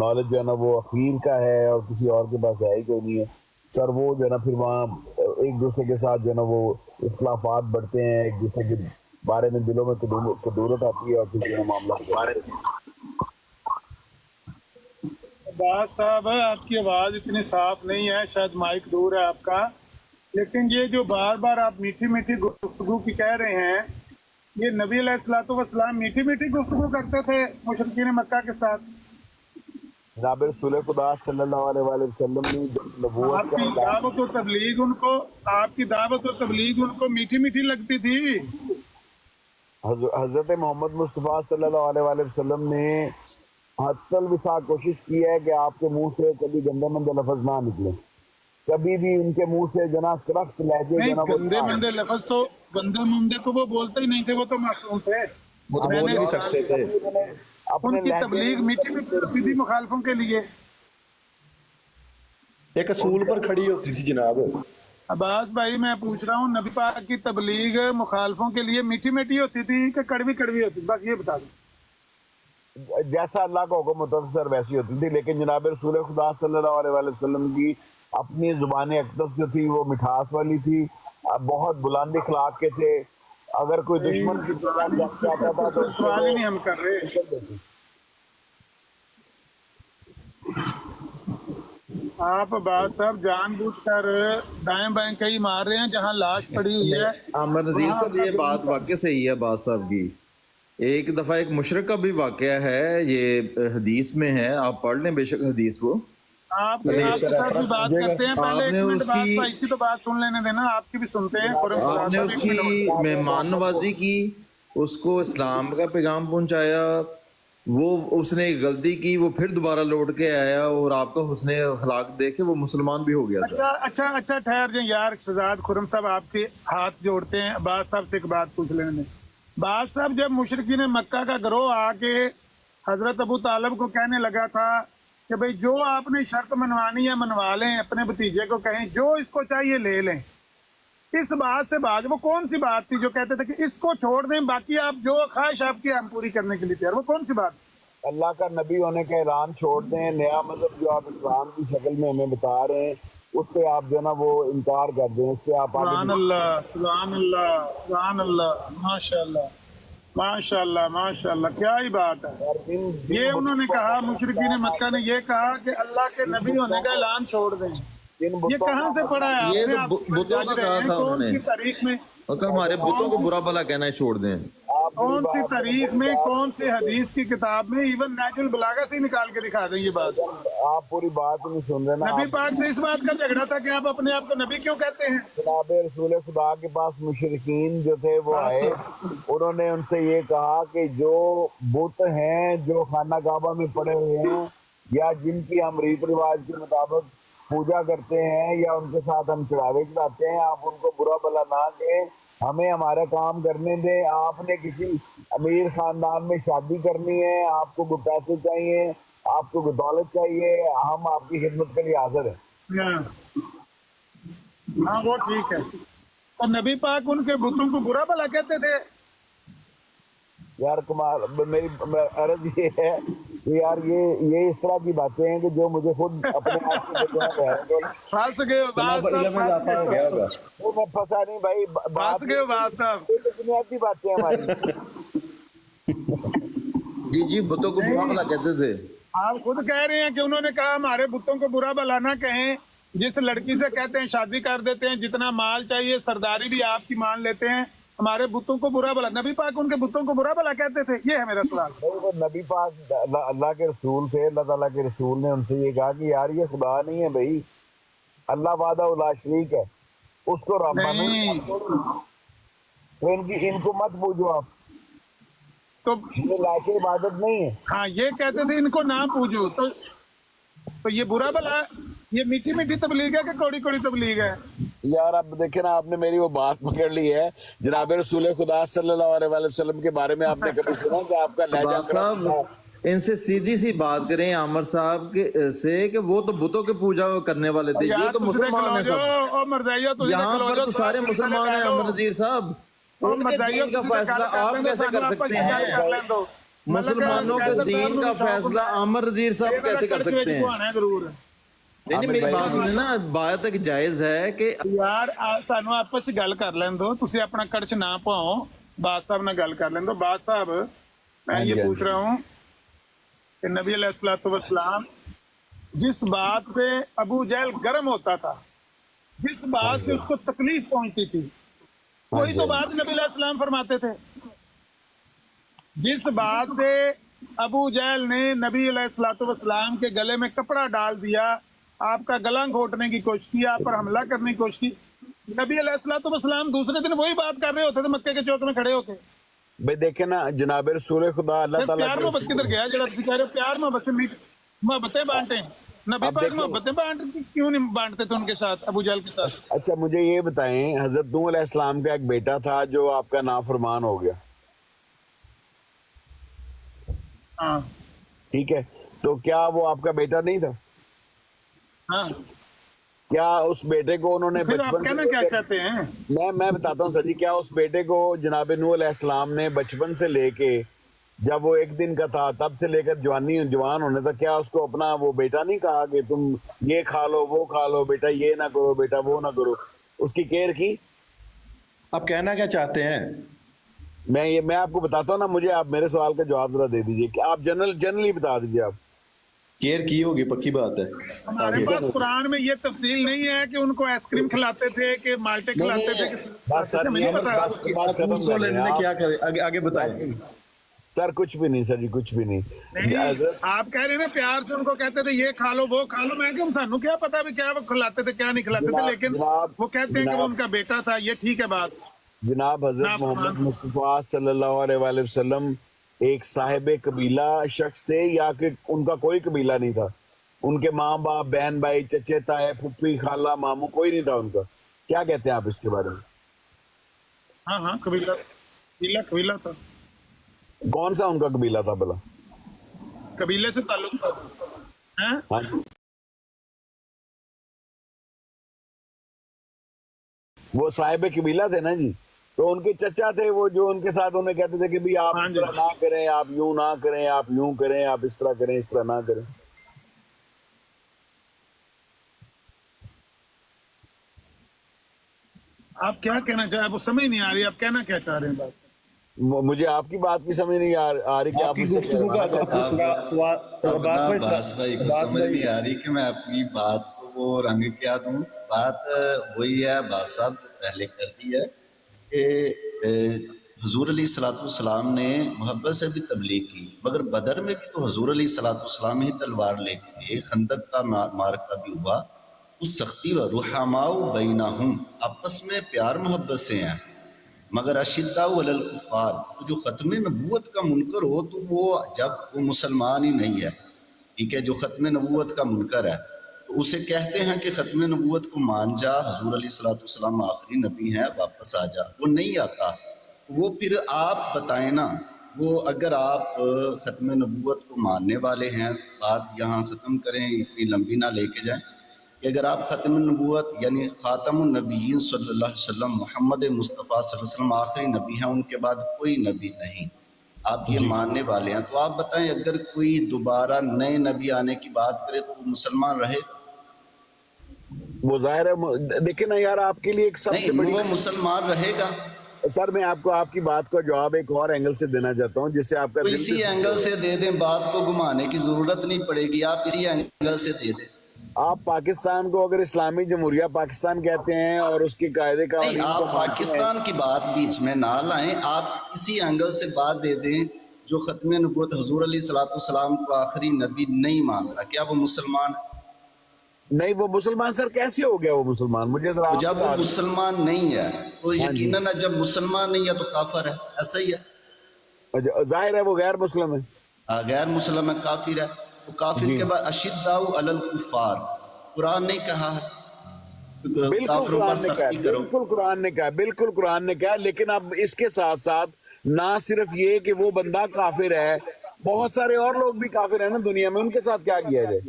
نالج جو ہے نا وہ اخیر کا ہے اور کسی اور کے پاس ہے ہی کوئی نہیں ہے سر, وہ جو ہے نا پھر وہاں ایک دوسرے کے ساتھ جو ہے نا وہ اختلافات بڑھتے ہیں, ایک دوسرے کے بارے میں دلوں میں کدورت آتی ہے اور پھر جو ہے معاملہ. عباس صاحب آپ کی آواز اتنی صاف نہیں ہے, شاید مائک دور ہے آپ کا, لیکن یہ جو بار بار آپ میٹھی میٹھی گفتگو کی کہہ رہے ہیں, یہ نبی علیہ الصلوۃ والسلام میٹھی میٹھی گفتگو کرتے تھے مشرکین مکہ کے ساتھ. جناب رسول خدا صلی اللہ علیہ وآلہ وسلم نے نبوت آپ کی دعوت و تبلیغ ان کو, آپ کی دعوت و تبلیغ ان کو میٹھی میٹھی لگتی تھی. حضرت محمد مصطفیٰ صلی اللہ علیہ وآلہ وسلم نے حتی الوسع کوشش کی ہے کہ آپ کے منہ سے کبھی گندے مندے لفظ نہ نکلے, کبھی بھی ان کے منہ سے جناب سخت لہجے نہیں, جناب گندے مندے لفظ تو گندے مندے تو وہ بولتے ہی نہیں تھے, وہ تو معصوم تھے, وہ تو بول نہیں سکتے تھے. ان کی تبلیغ میٹھی میٹھی ہوتی تھی مخالفوں کے لیے. ایک اصول پر کھڑی ہوتی تھی جناب. عباس بھائی میں پوچھ رہا ہوں, نبی پاک کی تبلیغ مخالفوں کے لیے میٹھی میٹھی ہوتی تھی کہ کڑوی کڑوی ہوتی تھی؟ بس یہ بتا دیں. جیسا اللہ کا حکم ہوتا تھا سر ویسی ہوتی تھی, لیکن جناب رسول خدا صلی اللہ علیہ وآلہ وسلم کی اپنی زبان اقدس جو تھی وہ مٹھاس والی تھی, بہت بلند اخلاق کے تھے. اگر کوئی دشمن کی آتا تھا تو سوال ہی نہیں ہم کر رہے. آپ عباس صاحب جان بوجھ کر دائیں بائیں کئی مار رہے ہیں جہاں لاش پڑی ہوئی ہے. عامر نذیر صاحب یہ بات واقع صحیح ہے عباس صاحب کی. ایک دفعہ ایک مشرک کا بھی واقعہ ہے, یہ حدیث میں ہے, آپ پڑھ لیں بے شک حدیث. وہ آپ کے ساتھ بھی بات کرتے ہیں, پہلے ایک منٹ بات بھائی کی تو بات سن لینے دینا, آپ کی بھی سنتے ہیں. آپ نے اس کی مہمان نوازی کی, اس کو اسلام کا پیغام پہنچایا, وہ اس نے ایک غلطی کی, وہ پھر دوبارہ لوٹ کے آیا اور آپ کا حسن اخلاق دیکھ کے وہ مسلمان بھی ہو گیا تھا. اچھا ٹھہر جائیں یار. شہزاد خرم صاحب آپ کے ہاتھ جوڑتے ہیں, عباس صاحب سے ایک بات پوچھ لینے دیں. عباس صاحب جب مشرکین مکہ کا گروہ آ کے حضرت ابو طالب کو کہنے لگا تھا کہ بھئی جو آپ نے شرط منوانی ہے منوا لیں, اپنے بھتیجے کو کہیں جو اس کو چاہیے لے لیں, اس بات سے بعد وہ کون سی بات تھی جو کہتے تھے کہ اس کو چھوڑ دیں, باقی آپ جو خواہش آپ کی ہم پوری کرنے کے لیے تیار, وہ کون سی بات؟ اللہ کا نبی ہونے کا اعلان چھوڑ دیں, نیا مذہب جو آپ اسلام کی شکل میں ہمیں بتا رہے ہیں اس سے آپ جو ہے نا وہ انکار کر دیں, اس سے آپ سبحان اللہ سبحان اللہ سبحان اللہ, ماشاء اللہ ماشاء اللہ ماشاء اللہ, کیا ہی بات ہے. یہ انہوں نے کہا, مشرکین مکہ نے یہ کہا کہ اللہ کے نبی ہونے کا اعلان چھوڑ دیں. یہ کہاں سے پڑھا ہے یہ آپ نے؟ تو بتوں کا کہا تھا انہوں نے, کون سی تاریخ میں, ہمارے بتوں کو برا بھلا کہنا ہے چھوڑ دیں. کون سی تاریخ میں, کون سی حدیث کی کتاب میں, ایون نہج البلاغہ سے نکال کے دکھا دیں یہ بات. آپ پوری بات نہیں سن رہے نا. نبی پاک سے اس بات کا جھگڑا تھا کہ آپ اپنے آپ کو نبی کیوں کہتے ہیں. جناب رسول خدا کے پاس مشرکین جو تھے وہ آئے, انہوں نے ان سے یہ کہا کہ جو بت ہیں جو خانہ کعبہ میں پڑے ہوئے ہیں یا جن کی ہم ریت رواج کے مطابق پوجا کرتے ہیں یا ان کے ساتھ ہم چڑھاوے چڑھاتے ہیں, آپ ان کو برا بھلا نہ کہیں, ہمیں ہمارا کام کرنے دیں. آپ نے کسی امیر خاندان میں شادی کرنی ہے, آپ کو کوئی پیسے چاہیے, آپ کو کوئی دولت چاہیے, ہم آپ کی خدمت کے لیے حاضر ہیں. ہاں وہ ٹھیک ہے. اور نبی پاک ان کے بتوں کو برا بھلا کہتے تھے. یار کمال, میری عرض یہ ہے کہ یار یہ اس طرح کی باتیں ہیں کہ جو مجھے خود اپنے آپ کو پھنس گئے وہ میں پھنسا نہیں بھائی, پھنس گئے باز صاحب, بنیادی باتیں ہماری. جی بتوں کو برا بھلا کہتے تھے. آپ خود کہہ رہے ہیں کہ انہوں نے کہا ہمارے بتوں کو برا بھلا نہ کہیں, جس لڑکی سے کہتے ہیں شادی کر دیتے ہیں, جتنا مال چاہیے سرداری بھی آپ کی مان لیتے ہیں, ہمارے بتوں کو برا بھلا. نبی پاک ان کے بتوں کو برا بھلا کہتے تھے, یہ ہے میرا سوال. نبی پاک اللہ کے رسول تھے, اللہ تعالیٰ کے رسول نے ان سے یہ کہا کہ یار یہ خدا نہیں ہے بھائی, اللہ وحدہ لا شریک ہے, اس کو رب نہیں تو ان کو مت پوجو, آپ تو لائق عبادت نہیں ہے. ہاں یہ کہتے تھے ان کو نہ پوجو, تو یہ برا بھلا ہے, یہ میٹھی میٹھی تبلیغ ہے کہ کوڑی کوڑی تبلیغ ہے. यार अब देखे ना, आपने मेरी वो बात पकड़ ली है। जनाब रसूल खुदा सल्लल्लाहु अलैहि वसल्लम के बारे में आपने कभी सुना कि आपका लहजा अब्बास साहब इनसे सीधी सी बात करें आमिर साहब के से कि वो तो बुतों की पूजा करने वाले थे, ये तो मुसलमान है सब। यहाँ पर तो सारे मुसलमान हैं अमर नजीर साहब, उनके दीन का फैसला आप कैसे कर सकते हैं? मुसलमानों के दीन का फैसला आमिर नजीर साहब कैसे कर सकते हैं? नहीं मेरी बात सुने ना, बात एक जायज है कि ਯਾਰ ਸਾਨੂੰ ਆਪਸ ਚ ਗੱਲ ਕਰ ਲੈਣ ਦਿਓ, ਤੁਸੀਂ ਆਪਣਾ ਕੜਚ ਨਾ ਪਾਓ, ਬਾਦ ਸਾਹਿਬ ਨਾਲ ਗੱਲ ਕਰ ਲੈਣ ਦਿਓ। ਬਾਦ ਸਾਹਿਬ मैं ये पूछ रहा हूँ कि नबी अलैहिस्सलाम जिस बात से अबू जहल गर्म होता था, जिस बात से उसको तकलीफ पहुंचती थी, वही तो बात नबी अलैहिस्सलाम फरमाते थे। जिस बात से अबू जहल ने नबी अलैहिस्सलाम के गले में कपड़ा डाल दिया, आपका गला घोटने की कोशिश की, आप पर हमला करने की कोशिश की, नबी अलैहिस्सलाम दूसरे दिन वही बात कर रहे होते थे मक्के के चौक में खड़े होके। भाई देखे ना जनाब रसूल खुदा अल्लाह ताला प्यार मोहब्बत किधर गया? जरा ਤੁਸੀਂ कह रहे हो प्यार मोहब्बत से मोहब्बतें बांटे, नबी पाक मोहब्बतें बांटते क्यों नहीं बांटते थे उनके साथ, अबू जहल के साथ? अच्छा मुझे ये बताएं, हजरत नूह अलैहिस्सलाम का एक बेटा था जो आपका नाफरमान हो गया, हाँ ठीक है, तो क्या वो आपका बेटा नहीं था? हाँ, क्या उस बेटे को उन्होंने फिर आप बचपन कहना क्या चाहते हैं? मैं बताता हूँ सर जी, क्या उस बेटे को जनाब नूह अलैहिस्सलाम ने बचपन से लेके जब वो एक दिन का था तब से लेकर जवान होने तक, क्या उसको अपना वो बेटा नहीं कहा कि तुम ये खा लो वो खा लो, बेटा ये ना करो, बेटा वो ना करो, उसकी केयर की? आप कहना क्या चाहते हैं? मैं आपको बताता हूँ ना, मुझे आप मेरे सवाल का जवाब जरा दे दीजिए कि आप जनरली बता दीजिए। आप केयर की होगी, पक्की बात है। हमारे पास कुरान में ये तफसील नहीं है कि उनको आइसक्रीम खिलाते थे कि माल्टे खिलाते थे बस सर मुझे पता है। बात खत्म कर रहे हैं क्या करे, आगे बताएं सर। कुछ भी नहीं सर जी, कुछ भी नहीं। आप कह रहे हैं ना प्यार से उनको कहते थे ये खा लो वो खा लो, मैं क्यों, सानू क्या पता भी क्या वो खिलाते थे क्या नहीं खिलाते थे, लेकिन वो कहते हैं कि वो उनका बेटा था, ये ठीक है बात। जनाब हजरत मोहम्मद मुस्तफा सल्लल्लाहु अलैहि वसल्लम एक साहिब कबीला शख्स थे या कि उनका कोई कबीला नहीं था? उनके माँ बाप बहन भाई चचे ताए फुप्पी खाला मामू कोई नहीं था उनका? क्या कहते हैं आप इसके बारे में? हाँ हाँ कबीला कबीला था। कौन सा उनका कबीला था भला? कबीले से ताल्लुक था। हैं? हाँ जी, वो साहिब कबीला थे ना जी, तो उनके चचा थे वो जो उनके साथ उन्हें कहते थे कि भाई आप इस तरह ना करें, आप यूं ना करें, आप यूं करें, आप इस तरह करें, इस तरह ना करें। आप क्या कहना चाह रहे हैं? वो समझ नहीं आ रही आप कहना क्या चाह रहे हैं बात? मुझे आपकी बात की समझ नहीं आ रही कि आप मुझसे क्या कहना चाहते हैं। अब्बास भाई को समझ नहीं आ रही कि मैं अपनी बात को वो रंग क्या दूं। बात वही है अब्बास साहब पहले कर दी है कि हुजूर अलैहिस्सलाम ने मोहब्बत से भी तबलीग की, मगर बदर में भी तो हुजूर अलैहिस्सलाम ही तलवार लेके गए, खंदक का मार्का भी हुआ, उस सख्ती व रुहमाउ बैनहुम आपस में प्यार मोहब्बत से हैं, मगर अशिद्दाउ अलल कुफार, तो जो ख़त्म नबूवत का मुनकर हो तो वो जब वो मुसलमान ही नहीं है, ठीक है, जो ख़त्म नबूवत का मुनकर है तो उसे कहते हैं कि ख़त्म नबूवत को मान जा, हुजूर अलैहिस्सलाम आखिरी नबी हैं, वापस आ जा। वो नहीं आता, वो फिर आप बताएं ना, वो अगर आप ख़त्म नबूवत को मानने वाले हैं, बात यहाँ ख़त्म करें, इतनी लंबी ना लेके जाएं, कि अगर आप ख़त्म नबूवत यानी ख़ातमुन नबीय्यीन सल्लल्लाहु अलैहि वसल्लम मोहम्मद मुस्तफ़ा सल्लल्लाहु अलैहि वसल्लम आखिरी नबी हैं, उनके बाद कोई नबी नहीं, आप ये मानने वाले हैं, तो आप बताएं अगर कोई दोबारा नए नबी आने की बात करे तो वो मुसलमान रहे? वो जाहिर है, देखिए ना यार, आपके लिए एक सबसे बड़ी, वो मुसलमान रहेगा। सर मैं आपको आपकी बात का जवाब एक और एंगल से देना चाहता हूँ, जिससे आपका इसी एंगल से दे दें, बात को घुमाने की जरूरत नहीं पड़ेगी, आप इसी एंगल से दे दें। आप पाकिस्तान को अगर इस्लामी जमहूरिया पाकिस्तान कहते हैं और उसके कायदे का, नहीं, आप पाकिस्तान की बात बीच में ना लाएं, आप इसी एंगल से बात दे दें, जो ख़त्म नबूवत हुजूर अलैहिस्सलाम को आखिरी नबी नहीं मानता, क्या वो मुसलमान है? नहीं, वो मुसलमान सर कैसे हो गया वो मुसलमान? मुझे जब वो मुसलमान नहीं है तो यकीनन जब मुसलमान नहीं है तो काफिर है, ऐसा ही है। जाहिर है वो गैर मुस्लिम है, गैर मुसलम है, काफिर है। तो काफिर के बाद अशिद्दाउ अलल कुफार, कुरान नहीं कहा है? बिल्कुल काफिरों पर कुरान ने कहा है, सख्ती करो। बिल्कुल कुरान ने कहा है, बिल्कुल कुरान ने कहा है। लेकिन अब इसके साथ साथ ना सिर्फ ये कि वो बंदा काफिर है, बहुत सारे और लोग भी काफिर हैं ना दुनिया में, उनके साथ क्या किया जाए?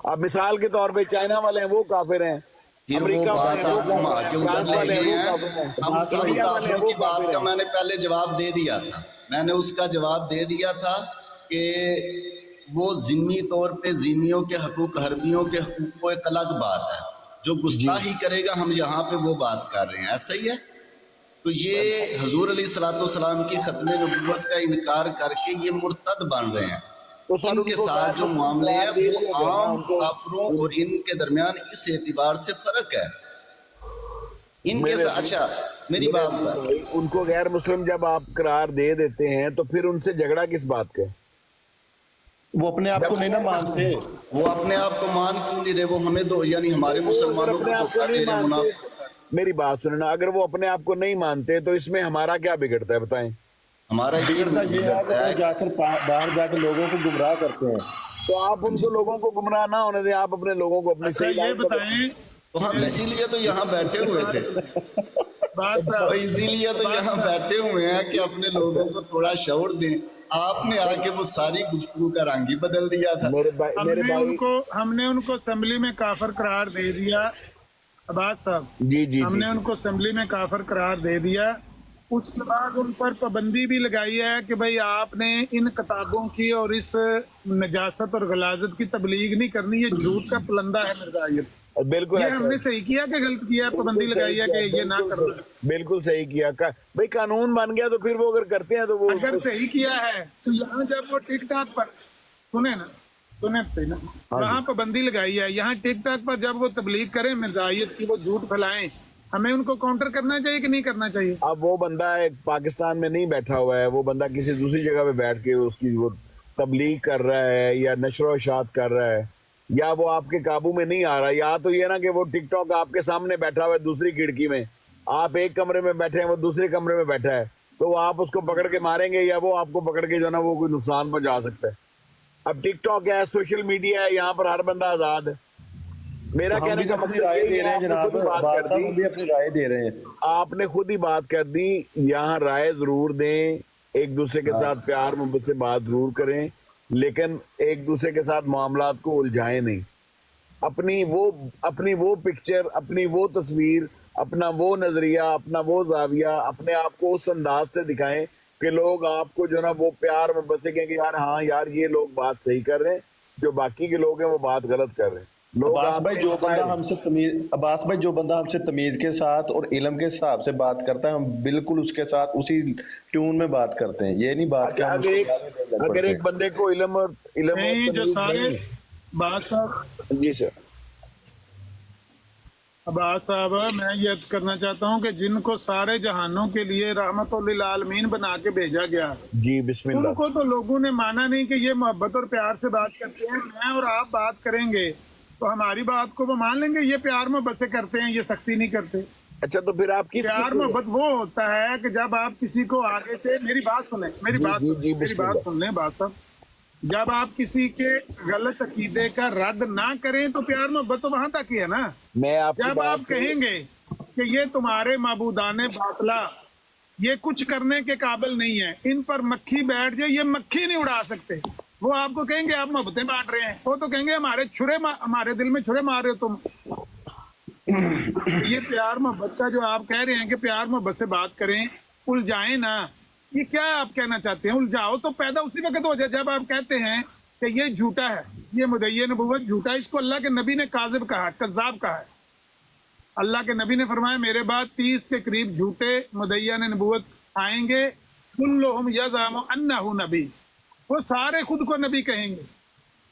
अब मिसाल के तौर पे चाइना वाले हैं, वो काफिर हैं, फिर वो अमेरिका बात वाले हैं, आप वो घुमा काफिर के हैं, उधर फ्रांस ले वाले हैं, गए वो हैं। काफिर हैं, हम सब इंडिया वाले हैं, काफिरों वो की बात काफिर का हैं। मैंने पहले जवाब दे दिया था। मैंने उसका जवाब दे दिया था कि वो जिम्मी तौर पे जिम्मियों के हकूक, हरबियों के हकूक को एक अलग बात है। जो गुस्ताखी करेगा, हम यहाँ पे वो बात कर रहे हैं, ऐसा ही है। तो ये हजूर अलैहिस्सलाम की खत्म नबूवत का इनकार करके ये मुर्तद बन रहे हैं। तो सर इनके उनको साथ जो गैर मुस्लिम मामले हैं करार दे वो दिया गया ना आम उनको। काफिरों और इनके दरमियान इस एतबार से फर्क है। इनके मेरे- साथ अच्छा मेरी बात है, उनको गैर मुस्लिम जब आप करार दे देते हैं तो फिर उनसे झगड़ा किस बात का? वो अपने आप को नहीं ना मानते। वो अपने आप को मान क्यों नहीं रहे? वो हमें दो यानी हमारे वो अगर मुसलमानों अपने को आप को धोखा दे नहीं रहे मानते, मुनाफिक। मेरी बात सुने ना, अगर वो अपने आप को नहीं मानते तो इसमें हमारा क्या बिगड़ता है बताएं? हमारा बिगड़ता ये है कि वो जाकर बाहर जाकर लोगों को गुमराह करते हैं। तो आप उनको लोगों को गुमराह ना होने दें, आप अपने लोगों को अपनी अच्छा सही ये राह से बताएं, तो हम इसीलिए तो यहाँ बैठे हुए थे। बात तो इसीलिए तो यहाँ बैठे हुए हैं कि अपने लोगों को थोड़ा शऊर दें। आपने आके वो सारी गुफ्तगू का रंग ही बदल दिया था। मेरे भाई हमने उनको असेंबली में काफिर करार दे दिया। अब्बास साहब, जी जी हमने जी उनको असेंबली में काफिर करार दे दिया। उसके बाद उन पर पाबंदी भी लगाई है कि भाई आपने इन किताबों की और इस नजासत और गलाजत की तबलीग नहीं करनी, ये झूठ का पलंदा है मिर्जायत। बिल्कुल ये ऐसा हमने है। सही किया कि गलत किया? पाबंदी बिल्कुल लगाई सही है किया, कि ये ना बिल्कुल करना। सही- बिल्कुल सही किया भाई, कानून बन गया तो फिर वो अगर करते हैं तो वो अगर सही किया है तो यहाँ जब वो टिकटॉक पर सुने सही ना, वहाँ पाबंदी लगाई है। यहाँ टिकटॉक पर जब वो तबलीग करें मिर्जायत की, वो झूठ फैलाएं, हमें उनको काउंटर करना चाहिए कि नहीं करना चाहिए? अब वो बंदा एक पाकिस्तान में नहीं बैठा हुआ है, वो बंदा किसी दूसरी जगह पे बैठ के उसकी वो तबलीग कर रहा है या नशर इशात कर रहा है, या वो आपके काबू में नहीं आ रहा। या तो ये ना कि वो टिकटॉक आपके सामने बैठा हुआ है दूसरी खिड़की में, आप एक कमरे में बैठे हैं, वो दूसरे कमरे में बैठा है, तो आप उसको पकड़ के मारेंगे या वो आपको पकड़ के जो है ना वो कोई नुकसान पहुंचा सकता है। अब टिकटॉक है, सोशल मीडिया है, यहाँ पर हर बंदा आजाद है। मेरा कहने का अपनी मकसद राय यही दे है, रहे हैं आपने जनाब, खुद ही बात बात कर साहब दी, हम भी अपनी राय दे रहे हैं। आपने खुद ही बात कर दी। यहाँ राय जरूर दें, एक दूसरे के साथ प्यार मोहब्बत से बात जरूर करें, लेकिन एक दूसरे के साथ मामलात को उलझाएं नहीं। अपनी वो पिक्चर, अपनी वो तस्वीर, अपना वो नजरिया, अपना वो जाविया अपने आप को उस अंदाज से दिखाएं कि लोग आपको जो ना वो प्यार मोहब्बत से कहें कि यार हाँ यार ये लोग बात सही कर रहे हैं, जो बाकी के लोग हैं वो बात गलत कर रहे हैं। लोग अब्बास भाई आपके जो बंदा इंस्पायर- हमसे तमीज अब्बास भाई जो बंदा हमसे तमीज के साथ और इल्म के हिसाब से बात करता है, हम बिल्कुल उसके साथ उसी ट्यून में बात करते हैं। ये नहीं बात कि अच्छा, हम अगर उसको एक गाली देने अगर पड़ते एक हैं। बंदे को इल्म और नहीं, जो तमीज सारे नहीं है। बात साहब, जी सर। अब्बास साहब, मैं ये अर्ज करना चाहता हूँ कि जिनको सारे जहानों के लिए रहमतुल आलमीन बना के भेजा गया, जी बिस्मिल्लाह। उनको तो लोगों ने माना नहीं कि ये मोहब्बत और प्यार से बात करते हैं। मैं और आप बात करेंगे तो हमारी बात को वो मान लेंगे, ये प्यार मोहब्बत से करते हैं, ये सख्ती नहीं करते। अच्छा तो फिर आप किस प्यार मोहब्बत वो होता है कि जब आप किसी को आगे से, मेरी बात सुने, मेरी जी, बात जी, जी, मेरी बिस्मिल्लाह। बात सुन लें बात साहब, जब आप किसी के गलत अकीदे का रद्द ना करें तो प्यार मोहब्बत तो वहां तक ही है ना। मैं आपकी जब बात आप से- कहेंगे कि ये तुम्हारे माबूदाने बातला, ये कुछ करने के काबिल नहीं है, इन पर मक्खी बैठ जाए, ये मक्खी नहीं उड़ा सकते, वो आपको कहेंगे आप मोहब्बतें बांट रहे हैं। वो तो कहेंगे हमारे दिल में छुरे मार रहे हो तुम। ये प्यार मोहब्बत का जो आप कह रहे हैं कि प्यार मोहब्बत से बात करें, उलझाएं ना, ये क्या आप कहना चाहते हैं? उलझाओ तो पैदा उसी वक्त हो जाए जब आप कहते हैं कि ये झूठा है, ये मुदय्यन नबूवत झूठा है। इसको अल्लाह के नबी ने काज़िब कहा, कज़्ज़ाब कहा है। अल्लाह के नबी ने फरमाया मेरे बाद 30 के करीब झूठे मुदय्यन नबूवत आएंगे, कुल्लुहुम यज़अमु अन्नहु नबी, वो सारे खुद को नबी कहेंगे।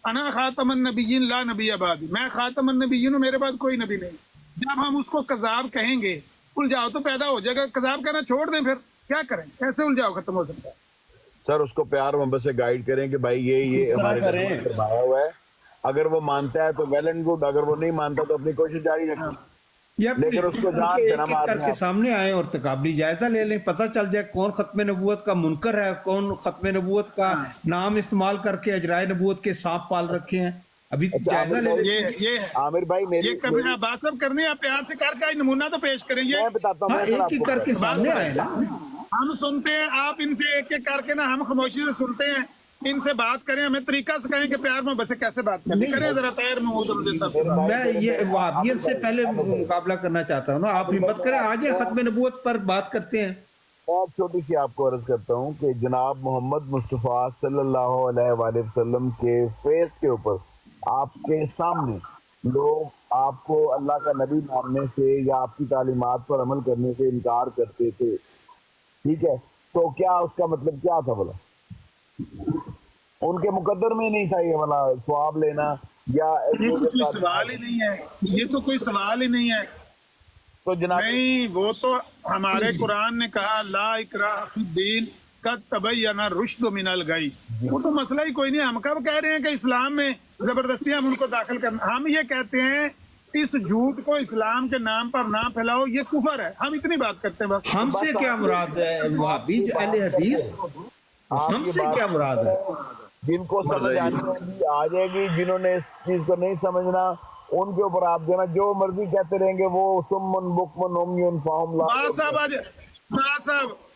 अना खातमन नबिय्यिन ला नबी अबादी, मैं खातमन नबिय्यिन हूं, मेरे बाद कोई नबी नहीं। जब हम उसको कज़ाब कहेंगे, उलझाओ तो पैदा हो जाएगा। कज़ाब कहना छोड़ दें, फिर क्या करें? कैसे उलझाओ खत्म हो सकता है? सर उसको प्यार मोहब्बत से गाइड करें कि भाई ये किस तरह हमारे करें? नबी ने फरमाया हुआ है। अगर वो मानता है तो वेल एंड गुड, अगर वो नहीं मानता तो अपनी कोशिश जारी रखें। या लेकिन उसको जान एक से ना एक मारना करके आप। सामने आए और तकाबली जायजा ले लें, पता चल जाए कौन खत्म नबूवत का मुनकर है, कौन खत्म नबूवत का नाम इस्तेमाल करके अजराए नबूवत के सांप पाल रखे हैं। अभी जायजा ले लें। ये आमिर भाई मेरी ये कभी अब्बास साहब करने हैं, आप प्यार से करके आज नमूना तो पेश करेंगे। मैं बताता हूँ हाँ, मैं सर एक एक आपको करके सामने आए ना। हम सुनते हैं, आप इनसे एक एक करके ना हम खामोशी से सुनते हैं, इनसे बात करें, हमें तरीका सिखाएं कि प्यार में बसे कैसे बात करनी करें जरा तैयार में। मैं ये वहाबियत से पहले मुकाबला करना चाहता हूँ ना, आप हिम्मत करें, आ जाए खत्म नबूवत पर बात करते हैं। मैं एक छोटी सी आपको अर्ज करता हूँ कि जनाब मोहम्मद मुस्तफ़ा सल्लल्लाहु अलैहि वसल्लम के फेस के ऊपर आपके सामने लोग आपको अल्लाह का नबी मानने से या आपकी तालीमात पर अमल करने से इनकार करते थे, ठीक है, तो क्या उसका मतलब क्या था भला? उनके मुकद्दर में नहीं था ये वाला स्वाब लेना या ये तो कोई सवाल ही नहीं है, ये तो कोई सवाल ही नहीं है। तो जनाब नहीं, वो तो हमारे कुरान ने कहा ला इकराह फिद्दीन कद तबय्यना रुश्द मिनल गई, वो तो मसला ही कोई नहीं। हम कब कह रहे हैं कि इस्लाम में जबरदस्ती हम उनको दाखिल करना? हम ये कहते हैं इस झूठ को इस्लाम के नाम पर ना फैलाओ, ये कुफर है। हम इतनी बात करते हैं बस। हमसे क्या मुराद है वहाबी अहले हदीस, हमसे क्या मुराद है? जिनको समझ आनी होगी आ जाएगी, जिन्होंने इस चीज को नहीं समझना उनके ऊपर आप जो ना जो मर्जी कहते रहेंगे, वो सुमन बुकमन उम्युन फाहम ला। बास साहब आज